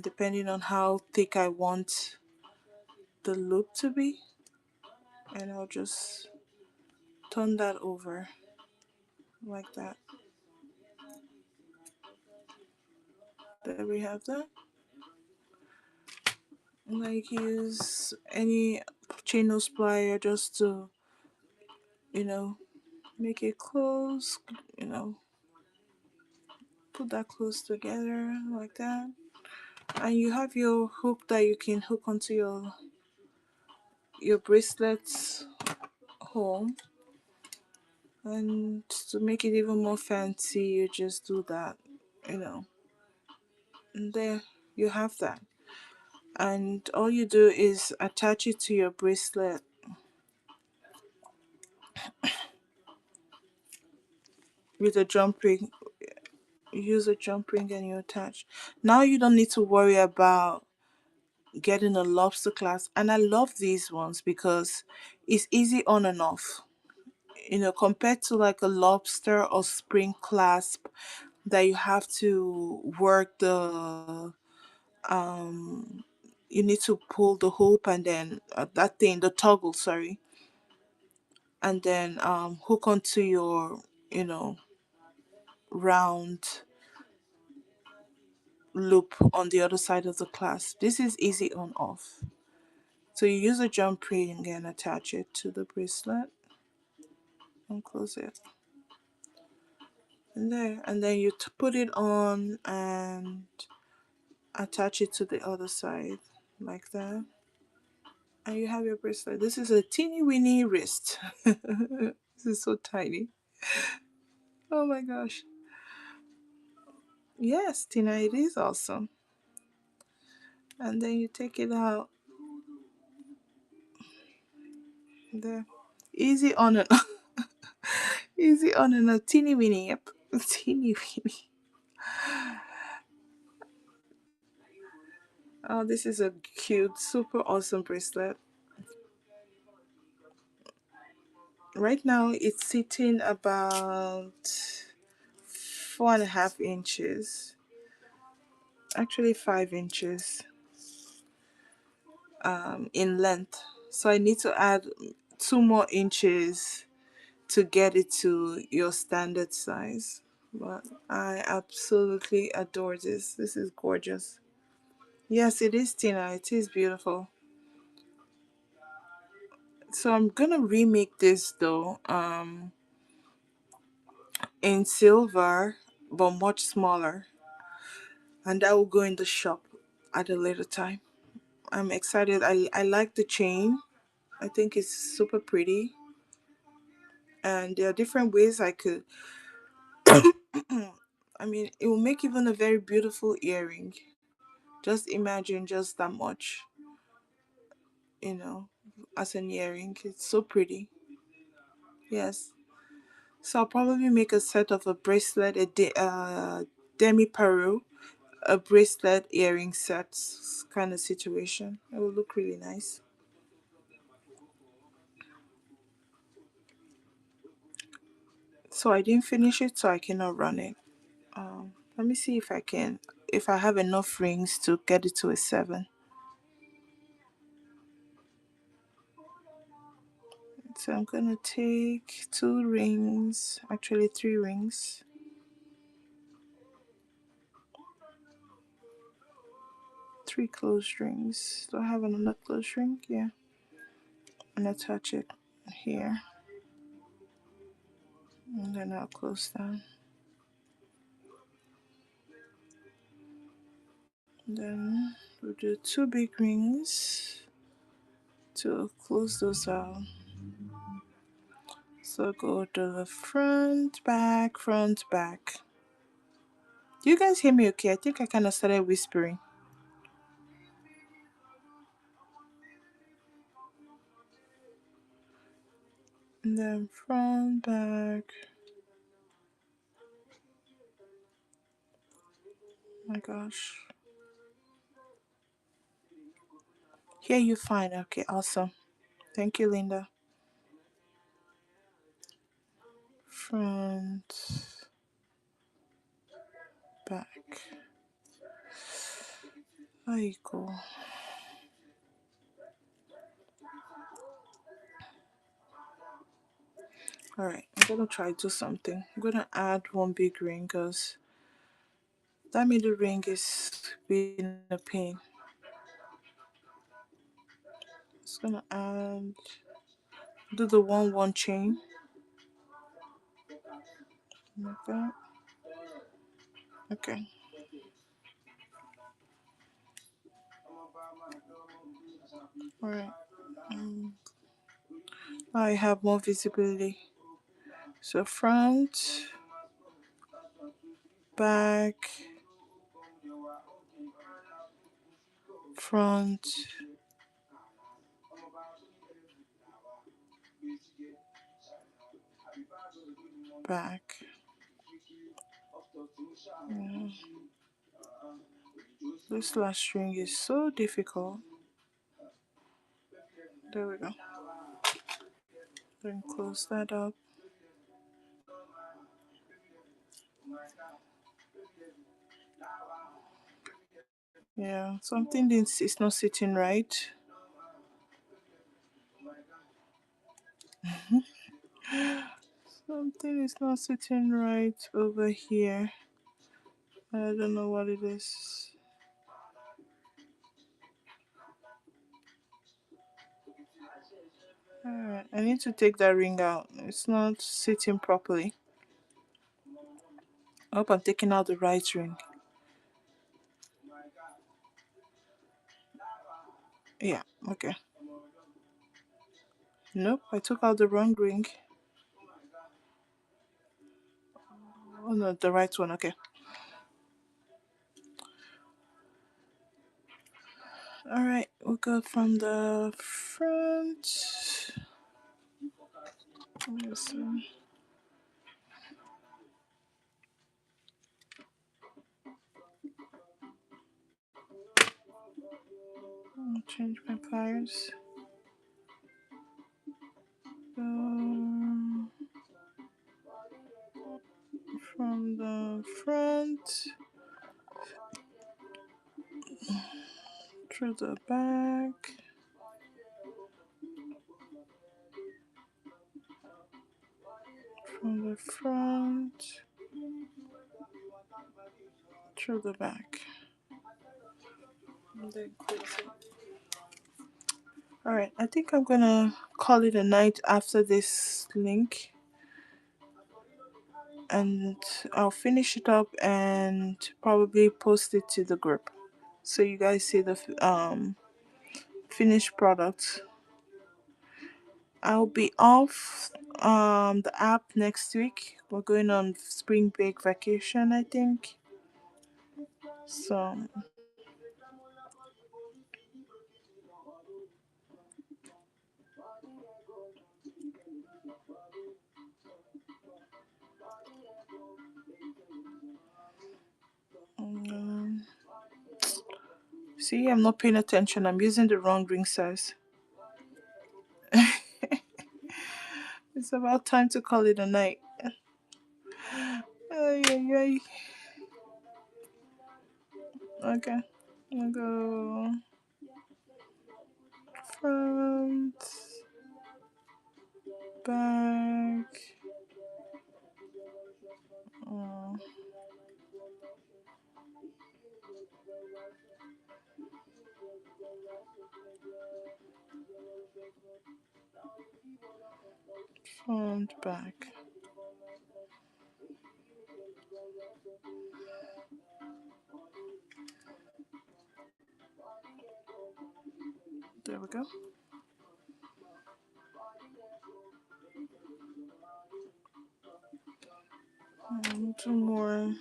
depending on how thick I want the loop to be, and I'll just turn that over like that. There we have that. And I use any chain nose plier just to, you know, make it close, you know, put that close together like that. And you have your hook that you can hook onto your bracelets hole. And to make it even more fancy, you just do that, you know. And there you have that. And all you do is attach it to your bracelet with a jump ring. Use a jump ring and you attach. Now you don't need to worry about getting a lobster clasp. And I love these ones because it's easy on and off. Compared to like a lobster or spring clasp that you have to work um you need to pull the hoop and then that thing, the toggle, sorry, and then hook onto your you know round loop on the other side of the clasp. This is easy on off. So you use a jump ring and attach it to the bracelet and close it. And there, and then you put it on and attach it to the other side like that. And you have your bracelet. This is a teeny weeny wrist. This is so tiny. Oh my gosh. Yes, Tina, it is awesome. And then you take it out there. Easy on and easy on and a teeny weeny. Yep. Teeny weeny. Oh, this is a cute, super awesome bracelet. Right now it's sitting about 4.5 inches. Actually 5 inches in length. So I need to add 2 more inches to get it to your standard size. But I absolutely adore this. This is gorgeous. Yes, it is, Tina. It is beautiful. So I'm gonna remake this though, in silver, but much smaller, and that will go in the shop at a later time. I'm excited. I like the chain. I think it's super pretty, and there are different ways I could. I mean, it will make even a very beautiful earring. Just imagine just that much, you know, as an earring. It's so pretty. Yes. So I'll probably make a set of a bracelet, demi peru, a bracelet earring set kind of situation. It will look really nice. So I didn't finish it, so I cannot run it. Let me see if I can, if I have enough rings to get it to a 7. So I'm gonna take 2 rings, actually 3 rings, 3 closed rings. Do I have another closed ring? Yeah. And attach it here. And then I'll close down. Then we'll do 2 big rings to close those out. So go to the front, back, front, back. Do you guys hear me okay? I think I kind of started whispering. And then front, back. Oh my gosh. Here you fine. Okay, awesome. Thank you, Linda. Front, back. There you go. Alright, I'm gonna try to do something. I'm gonna add one big ring because that middle ring is being a pain. Just gonna add, do the 1-1 chain like that. Okay. Alright. Now I have more visibility. So front, back, front, back. Yeah. This last string is so difficult. There we go. Then close that up. Yeah, something is not sitting right. Something is not sitting right over here. I don't know what it is. Alright, I need to take that ring out. It's not sitting properly. I hope I'm taking out the right ring. Yeah, okay. Nope, I took out the wrong ring. Oh no, the right one, okay. Alright, we'll go from the front. Let's see. I'll change my pliers. From the front through the back. From the front through the back. And then close it. Alright, I think I'm gonna call it a night after this link. And I'll finish it up and probably post it to the group so you guys see the finished product. I'll be off the app next week. We're going on spring break vacation, I think. So um, see, I'm not paying attention. I'm using the wrong ring size. It's about time to call it a night. Ay, ay, ay. Okay, I'll go front, back, uh, front, back. There we go. Two more.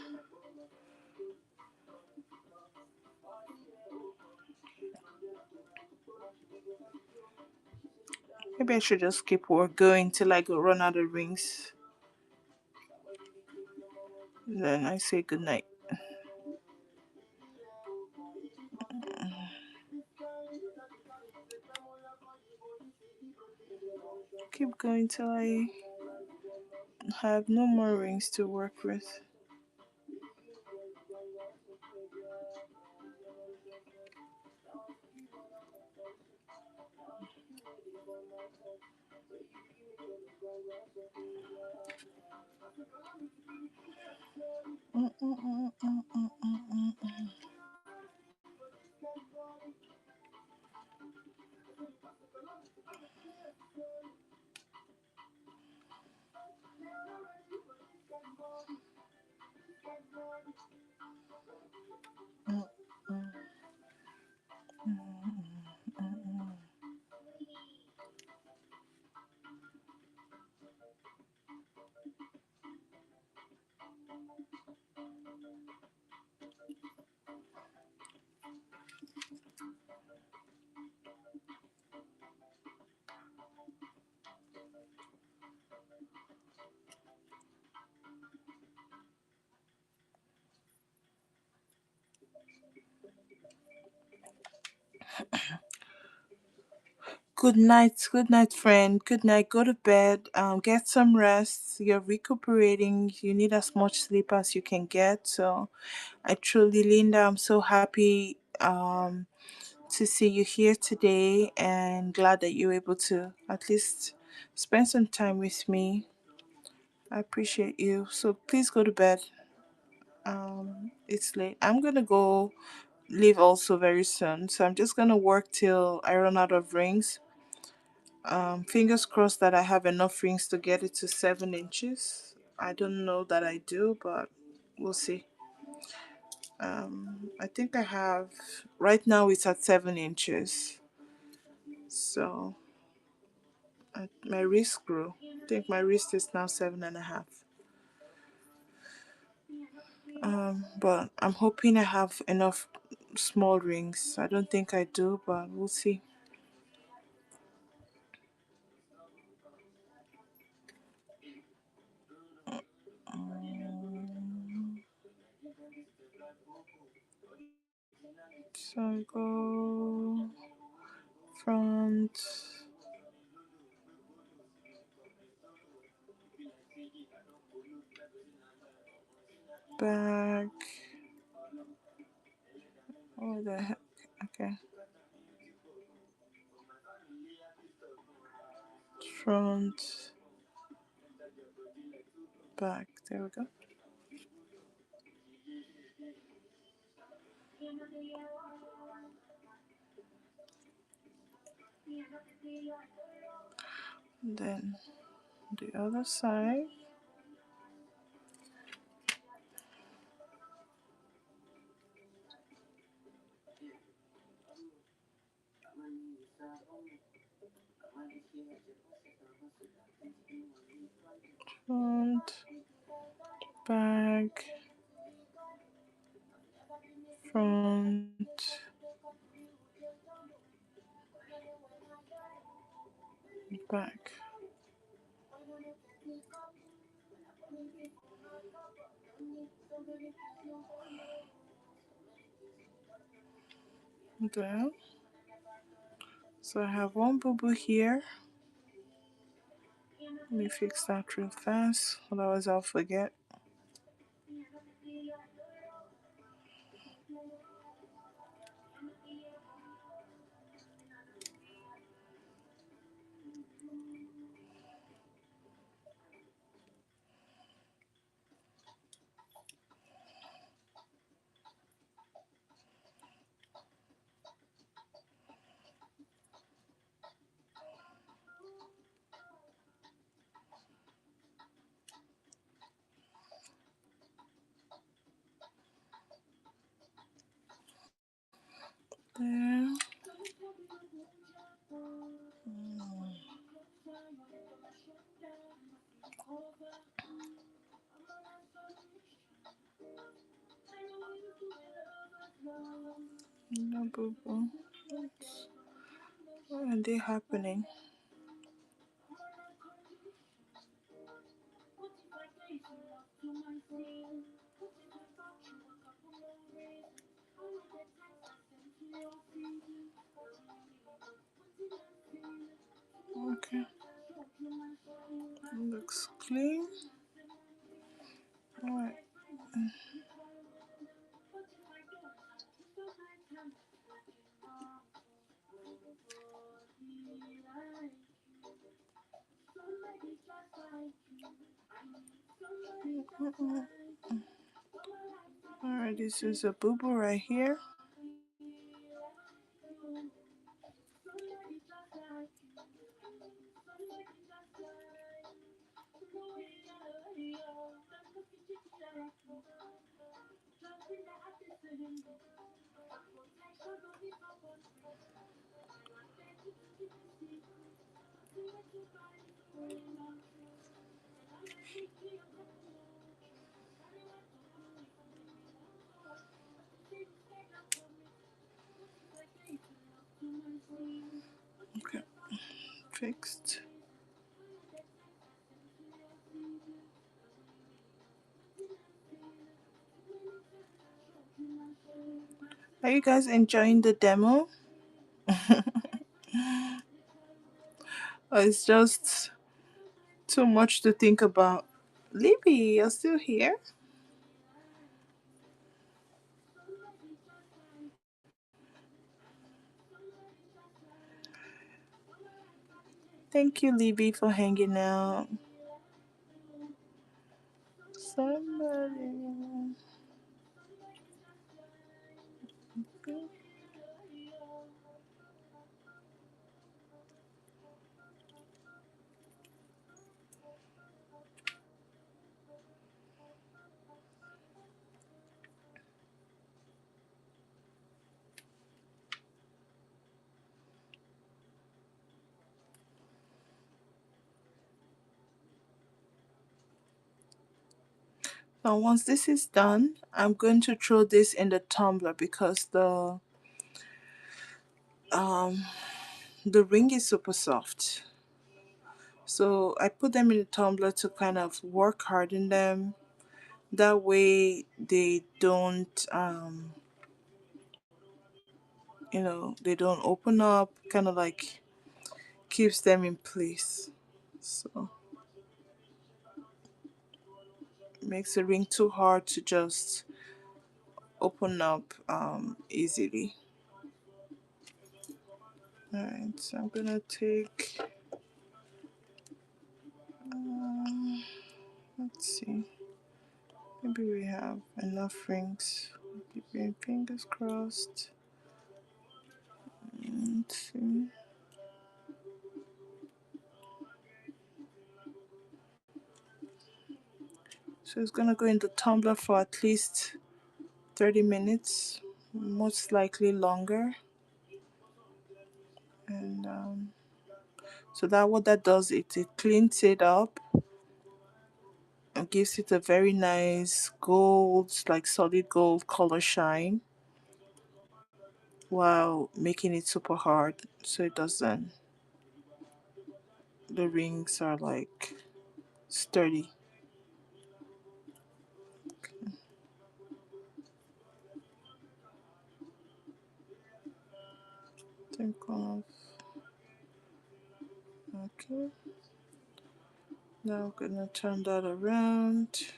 Maybe I should just keep work going till I go run out of rings. Then I say good night. Keep going till I have no more rings to work with. Good night, friend. Good night. Go to bed. Get some rest. You're recuperating. You need as much sleep as you can get. So, I truly, Linda, I'm so happy to see you here today, and glad that you're able to at least spend some time with me. I appreciate you. So please go to bed. It's late. I'm gonna go leave also very soon. So I'm just gonna work till I run out of rings. Fingers crossed that I have enough rings to get it to 7 inches. I don't know that I do, but we'll see. I think I have right now it's at 7 inches. So my wrist grew. I think my wrist is now 7.5. But I'm hoping I have enough small rings. I don't think I do, but we'll see. So I go front, back. What the heck? Okay. Front, back. There we go. Then the other side. Front, back, front, back. There. So I have one boo boo here. Let me fix that real fast, otherwise I'll forget. There. No boo boo. Why are they happening? Alright, this is a boo boo right here. Okay, fixed. Are you guys enjoying the demo? Or it's just too much to think about? Libby, you're still here? Thank you, Libby, for hanging out. Somebody. Now, once this is done, I'm going to throw this in the tumbler because um the ring is super soft. So I put them in the tumbler to kind of work harden them. That way they don't they don't open up, kind of like keeps them in place. So makes the ring too hard to just open up easily. Alright, so I'm gonna take let's see. Maybe we have enough rings. Keeping fingers crossed. Let's see. So it's gonna go in the tumbler for at least 30 minutes, most likely longer. And so that what that does, it cleans it up and gives it a very nice gold, like solid gold color shine, while making it super hard so it doesn't, the rings are like sturdy. Think of, okay. Now I'm gonna turn that around.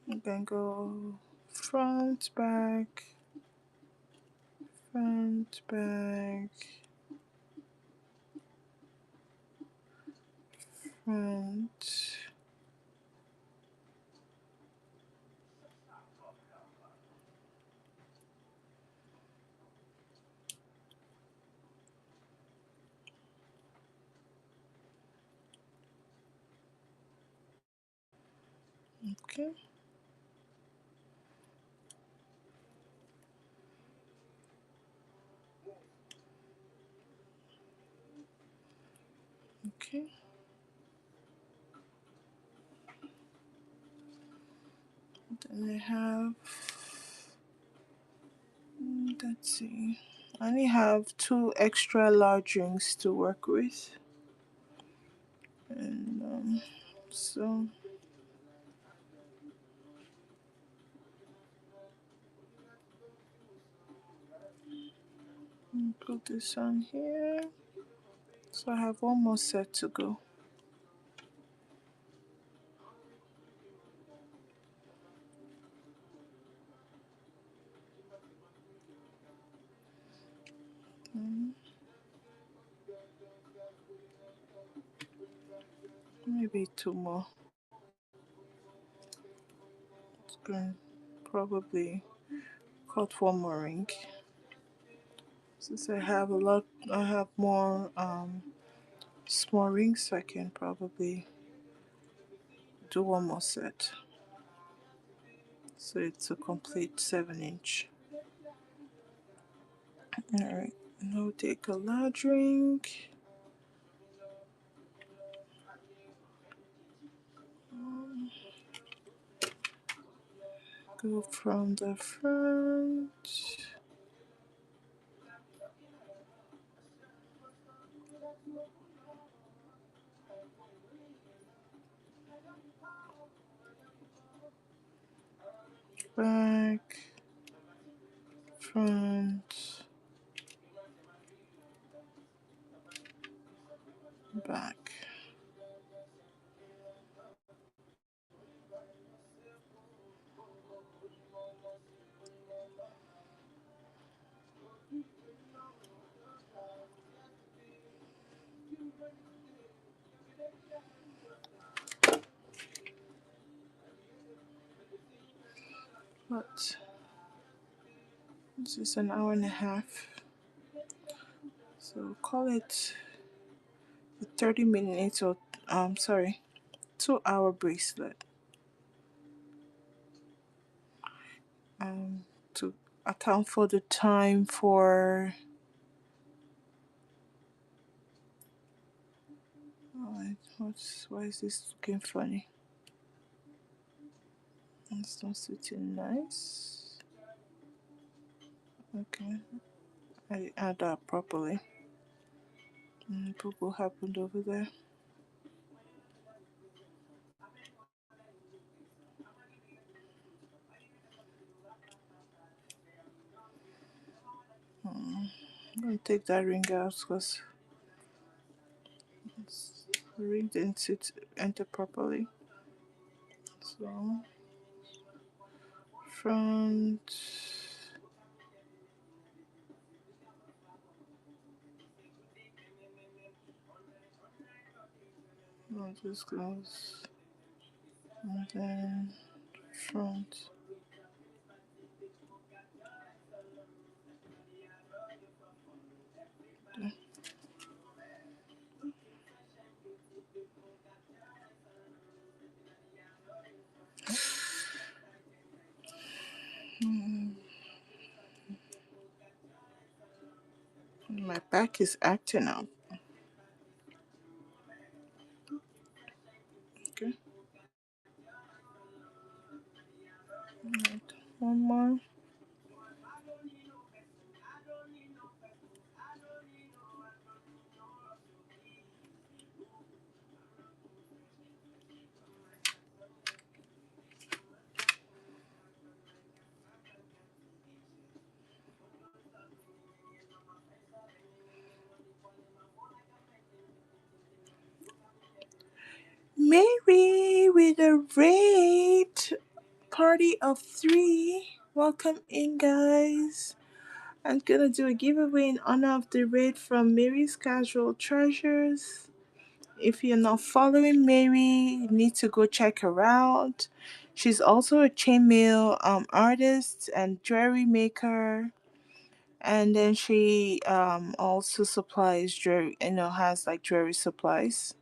I'm gonna go front, back, front, back, front. Okay. Okay. Then I have, let's see. I only have two extra large rings to work with. And so put this on here. So I have one more set to go. Maybe two more. It's going probably cut one more ring. Since I have a lot, I have more small rings, so I can probably do one more set. So it's a complete 7-inch. Alright, now take a large ring. Go from the front. Back. Front. Back. But this is an hour and a half. So call it a 30-minute or sorry, 2-hour bracelet. To account for the time for why is this looking funny? It's not sitting nice. Okay, I add that properly. What happened over there? I'm gonna take that ring out because the ring didn't enter properly. So front. No, this goes, and then front. My back is acting up. Okay. Right. One more. Mary with a rate. Party of 3. Welcome in, guys. I'm gonna do a giveaway in honor of the raid from Mary's Casual Treasures. If you're not following Mary, you need to go check her out. She's also a chainmail artist and jewelry maker. And then she also supplies jewelry, has like jewelry supplies.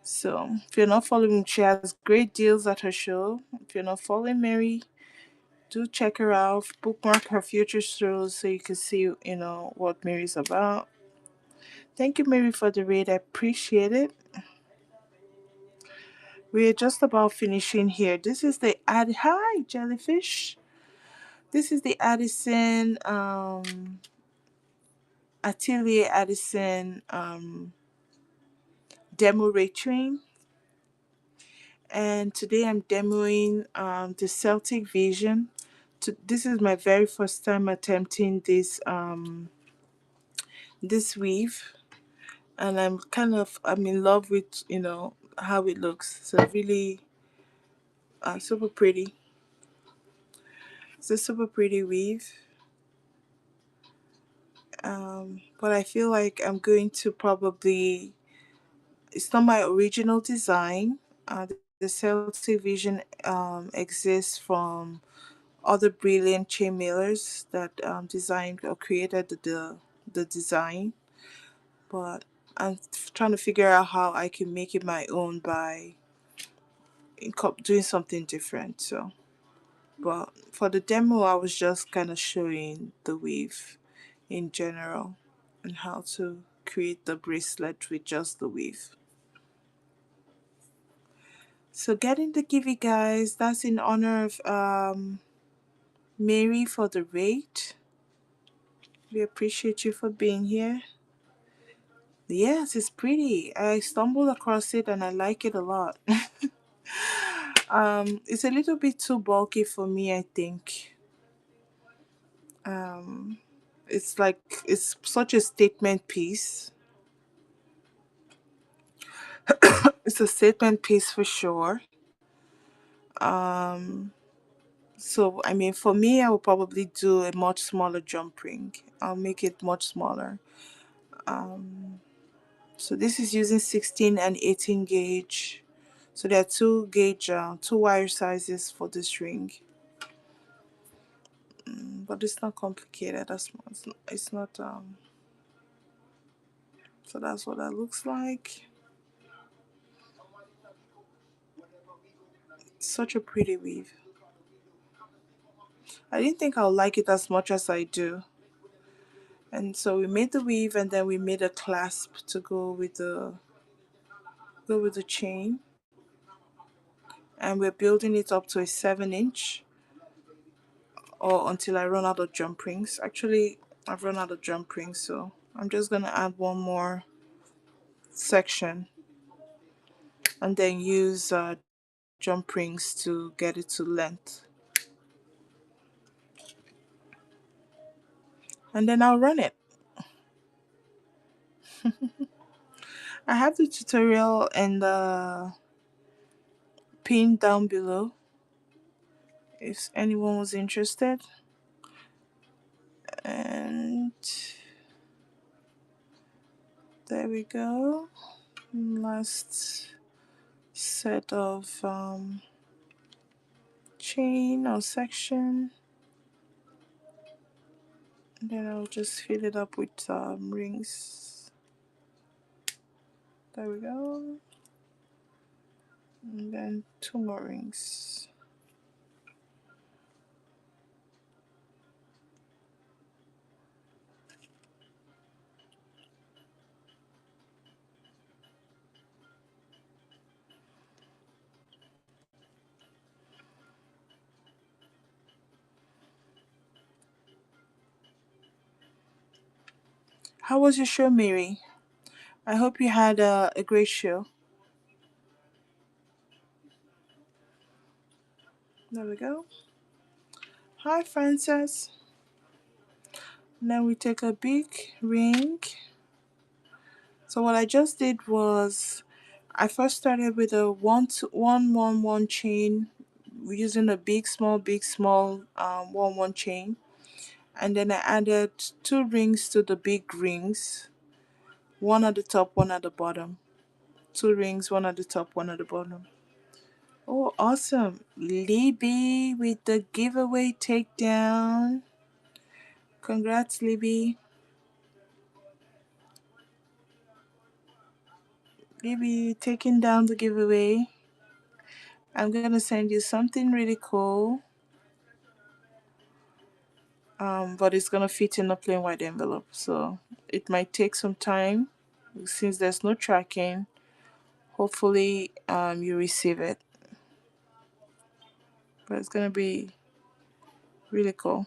So if you're not following, she has great deals at her show. If you're not following Mary, do check her out. Bookmark her future shows so you can see, what Mary's about. Thank you, Mary, for the raid. I appreciate it. We're just about finishing here. This is the hi jellyfish. This is the Addison Atelier Addison demo ray train. And today I'm demoing the Celtic Vision. This is my very first time attempting this weave, and I'm in love with how it looks. So really, super pretty. It's a super pretty weave. But I feel like I'm going to probably. It's not my original design. The Celtic Vision exists from other brilliant chain mailers that designed or created the design. But I'm trying to figure out how I can make it my own by doing something different. So, but for the demo, I was just kind of showing the weave in general and how to create the bracelet with just the weave. So getting the giveaway, guys, that's in honor of Mary for the rate. We appreciate you for being here. Yes, it's pretty. I stumbled across it and I like it a lot. It's a little bit too bulky for me, I think. Um, it's like it's such a statement piece. It's a statement piece for sure. Um, so I mean, for me, I will probably do a much smaller jump ring. I'll make it much smaller. Um, so this is using 16 and 18 gauge. So there are two wire sizes for this ring. But it's not complicated. It's not. So that's what that looks like. Such a pretty weave. I didn't think I'll like it as much as I do. And so we made the weave and then we made a clasp to go with the chain. And we're building it up to a 7 inch or until I run out of jump rings. Actually, I've run out of jump rings, so I'm just gonna add one more section and then use jump rings to get it to length. And then I'll run it. I have the tutorial and the pin down below if anyone was interested. And there we go. Last set of chain or section. And then I'll just fill it up with rings. There we go. And then 2 more rings. How was your show, Mary? I hope you had a great show. There we go. Hi, Frances. Then we take a big ring. So what I just did was I first started with a 1 1 1 1 chain using a big small 1 1 chain, and then I added 2 rings to the big rings, one at the top, one at the bottom. 2 rings, one at the top, one at the bottom. Oh, awesome! Libby with the giveaway takedown. Congrats, Libby. Libby taking down the giveaway. I'm gonna send you something really cool. But it's gonna fit in a plain white envelope, so it might take some time since there's no tracking. Hopefully, you receive it, but it's gonna be really cool.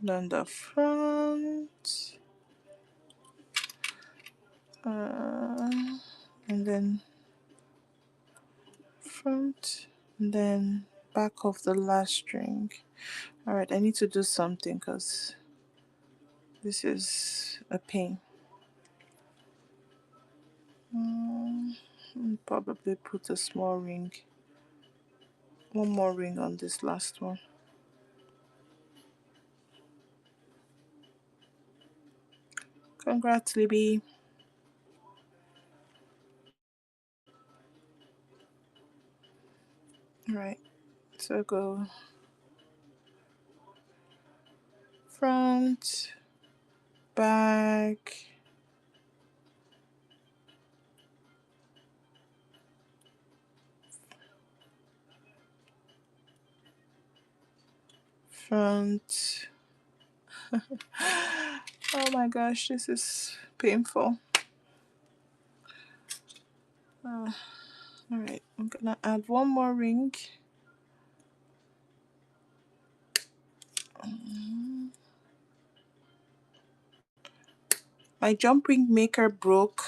Then the front, uh, and then front, and then back of the last string. All right, I need to do something because This is a pain. Probably put a small ring. One more ring on this last one. Congrats, Libby. Alright, so go front, back, front. Oh my gosh, this is painful. Alright, I'm gonna add one more ring. My jump ring maker broke,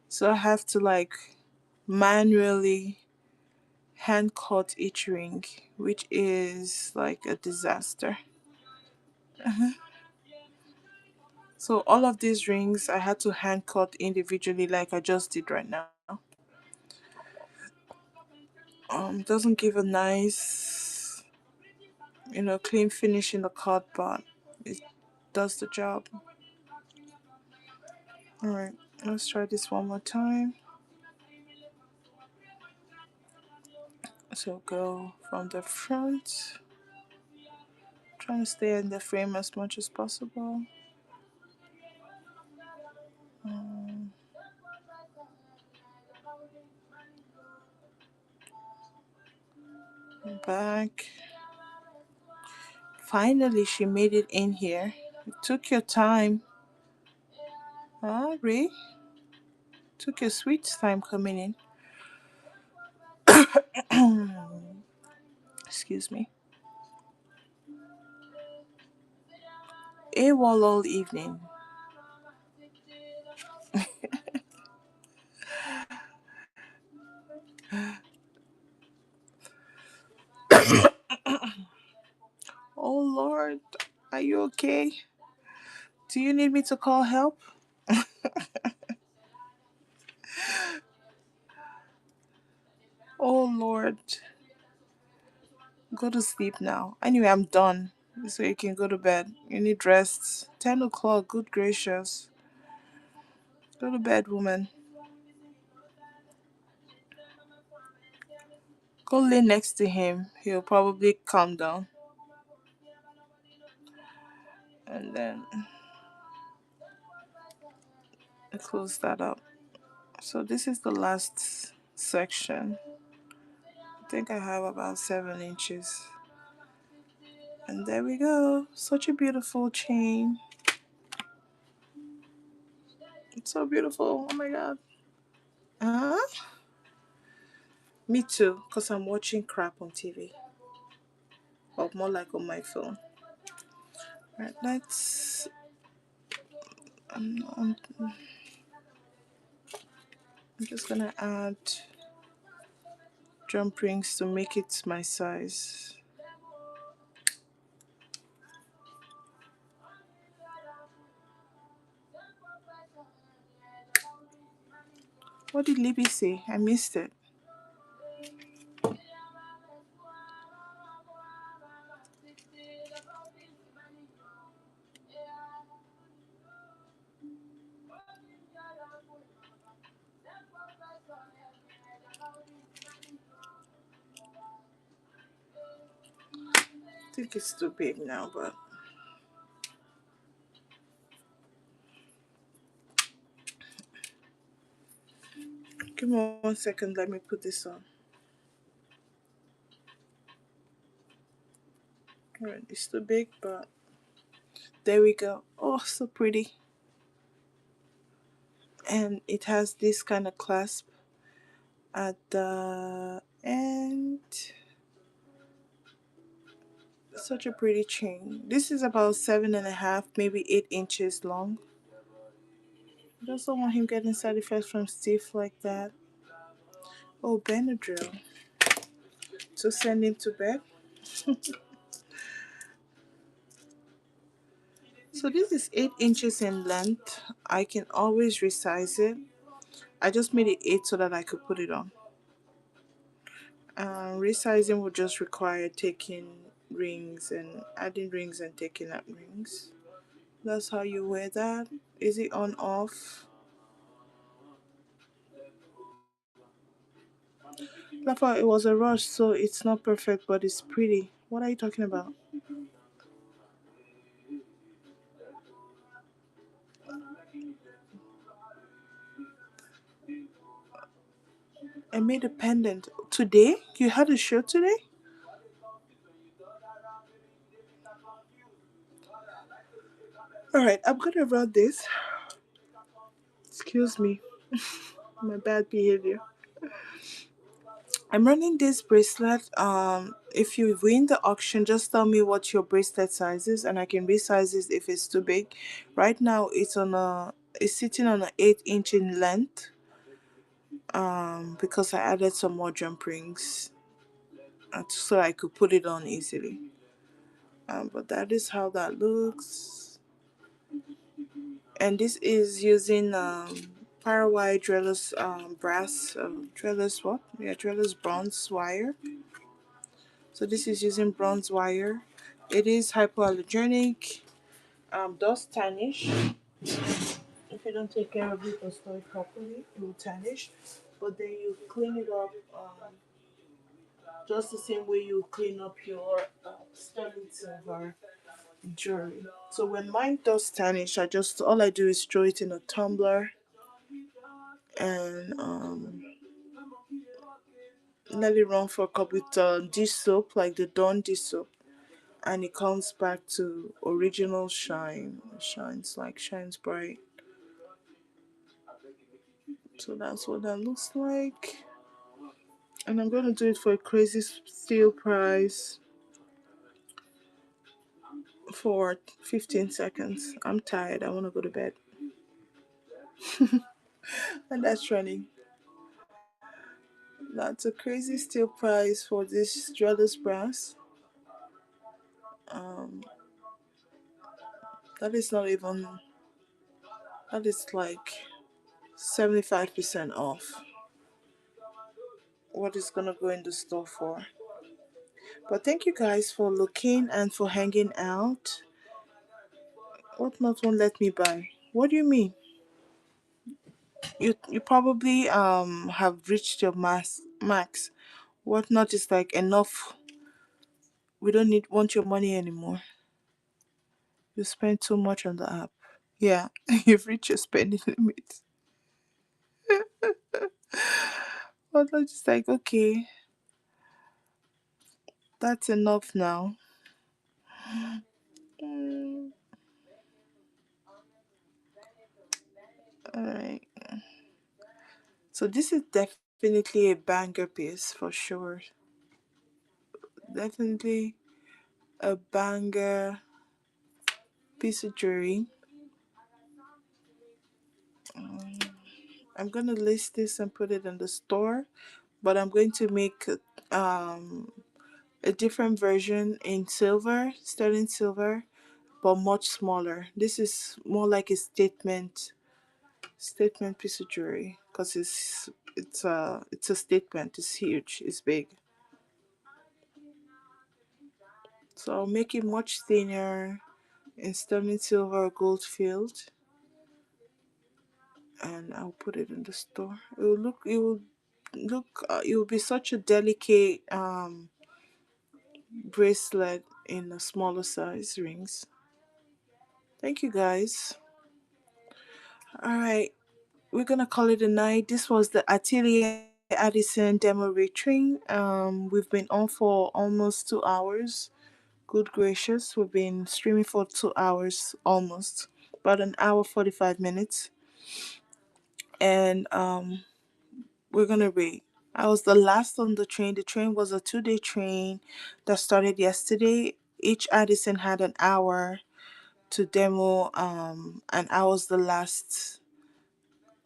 so I have to like manually hand cut each ring, which is like a disaster. So all of these rings I had to hand cut individually like I just did right now. Doesn't give a nice, clean finish in the cut, but it does the job. Alright, let's try this one more time. So go from the front, trying to stay in the frame as much as possible. Back. Finally, she made it in here. It took your time. Ray? Took your sweet time coming in. Excuse me. AWOL all evening. Oh Lord, are you okay? Do you need me to call help? Oh Lord. Go to sleep now. Anyway, I'm done. So you can go to bed. You need rest. 10 o'clock, good gracious. Go to bed, woman. Go lay next to him. He'll probably calm down. And then I close that up. So this is the last section. I think I have about 7 inches. And there we go. Such a beautiful chain. It's so beautiful. Oh my god. Huh? Me too, because I'm watching crap on TV. Or more like on my phone. Right, let's. I'm just gonna add jump rings to make it my size. What did Libby say? I missed it. I think it's too big now, but give me 1 second. Let me put this on. Alright, it's too big, but there we go. Oh, so pretty. And it has this kind of clasp at the end. Such a pretty chain. This is about 7.5, maybe 8 inches long. I just don't want him getting side effects from stiff like that. Oh, Benadryl. To send him to bed. So this is 8 inches in length. I can always resize it. I just made it 8 so that I could put it on. Resizing will just require taking rings and adding rings and taking out rings. That's how you wear that. Is it on off? Lafa, it was a rush, so it's not perfect, but it's pretty. What are you talking about? I made a pendant today. You had a show today? All right, I'm gonna run this. Excuse me, my bad behavior. I'm running this bracelet. If you win the auction, just tell me what your bracelet size is, and I can resize it if it's too big. Right now, it's sitting on an 8 inch in length. Because I added some more jump rings, so I could put it on easily. But that is how that looks. And this is using Paraguay Drillers brass, Drillers what? Yeah, Drillers bronze wire. So this is using bronze wire. It is hypoallergenic, does tarnish. If you don't take care of it or store it properly, it will tarnish. But then you clean it up just the same way you clean up your sterling silver jewelry. So when mine does tarnish, all I do is throw it in a tumbler and let it run for a couple with dish soap, like the Dawn dish soap, and it comes back to original shine. Shines bright. So that's what that looks like. And I'm gonna do it for a crazy steal price for 15 seconds. I'm tired. I wanna go to bed. And that's running. That's a crazy steal price for this Dreadless brass. Um, that is not even. That is like 75% off what is gonna go in the store for. But thank you guys for looking and for hanging out. What not won't let me buy? What do you mean? You probably have reached your max. What not is like enough. We don't need want your money anymore. You spend too much on the app. Yeah, you've reached your spending limit. What not is like okay, that's enough now. Mm, all right. So this is definitely a banger piece for sure. Definitely a banger piece of jewelry. Um, I'm gonna list this and put it in the store, but I'm going to make um a different version in silver, sterling silver, but much smaller. This is more like a statement piece of jewelry because it's a statement. It's huge. It's big. So I'll make it much thinner in sterling silver or gold field, and I'll put it in the store. It will be such a delicate bracelet in a smaller size rings. Thank you guys. All right, we're gonna call it a night. This was the Atelier Addison demo retrain. We've been on for almost 2 hours. Good gracious, we've been streaming for 2 hours almost, about an hour 45 minutes, and we're gonna rate. I was the last on the train. The train was a 2 day train that started yesterday. Each Addison had an hour to demo, and I was the last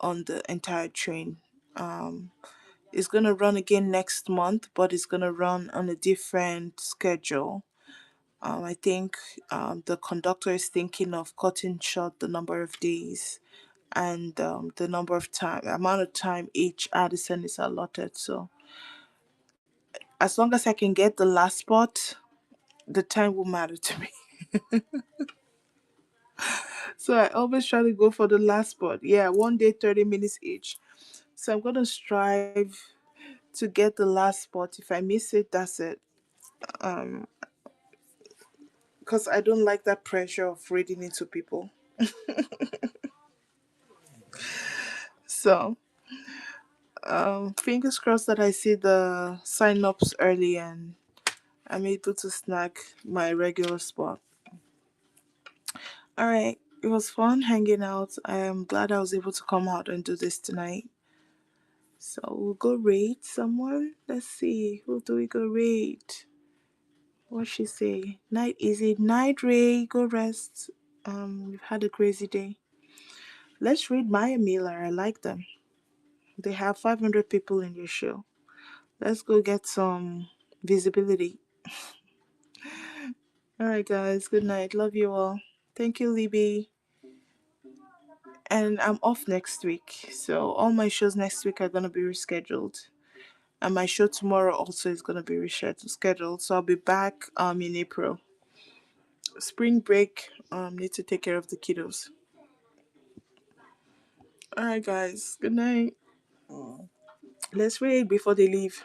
on the entire train. Um, it's gonna run again next month, but it's gonna run on a different schedule. I think the conductor is thinking of cutting short the number of days and the number of time, amount of time each artisan is allotted. So as long as I can get the last spot, the time will matter to me. So I always try to go for the last spot. Yeah, one day, 30 minutes each. So I'm gonna strive to get the last spot. If I miss it, that's it. Um, because I don't like that pressure of reading it to people. So fingers crossed that I see the sign ups early and I'm able to snag my regular spot. All right, it was fun hanging out. I am glad I was able to come out and do this tonight. So we'll go rate someone. Let's see, who do we go rate? What she say? Night Izzie, night Ray, go rest. You've had a crazy day. Let's read Maya Miller. I like them. They have 500 people in your show. Let's go get some visibility. All right, guys. Good night. Love you all. Thank you, Libby. And I'm off next week. So all my shows next week are going to be rescheduled. And my show tomorrow also is going to be rescheduled. So I'll be back in April. Spring break. Need to take care of the kiddos. All right, guys. Good night. Let's read before they leave.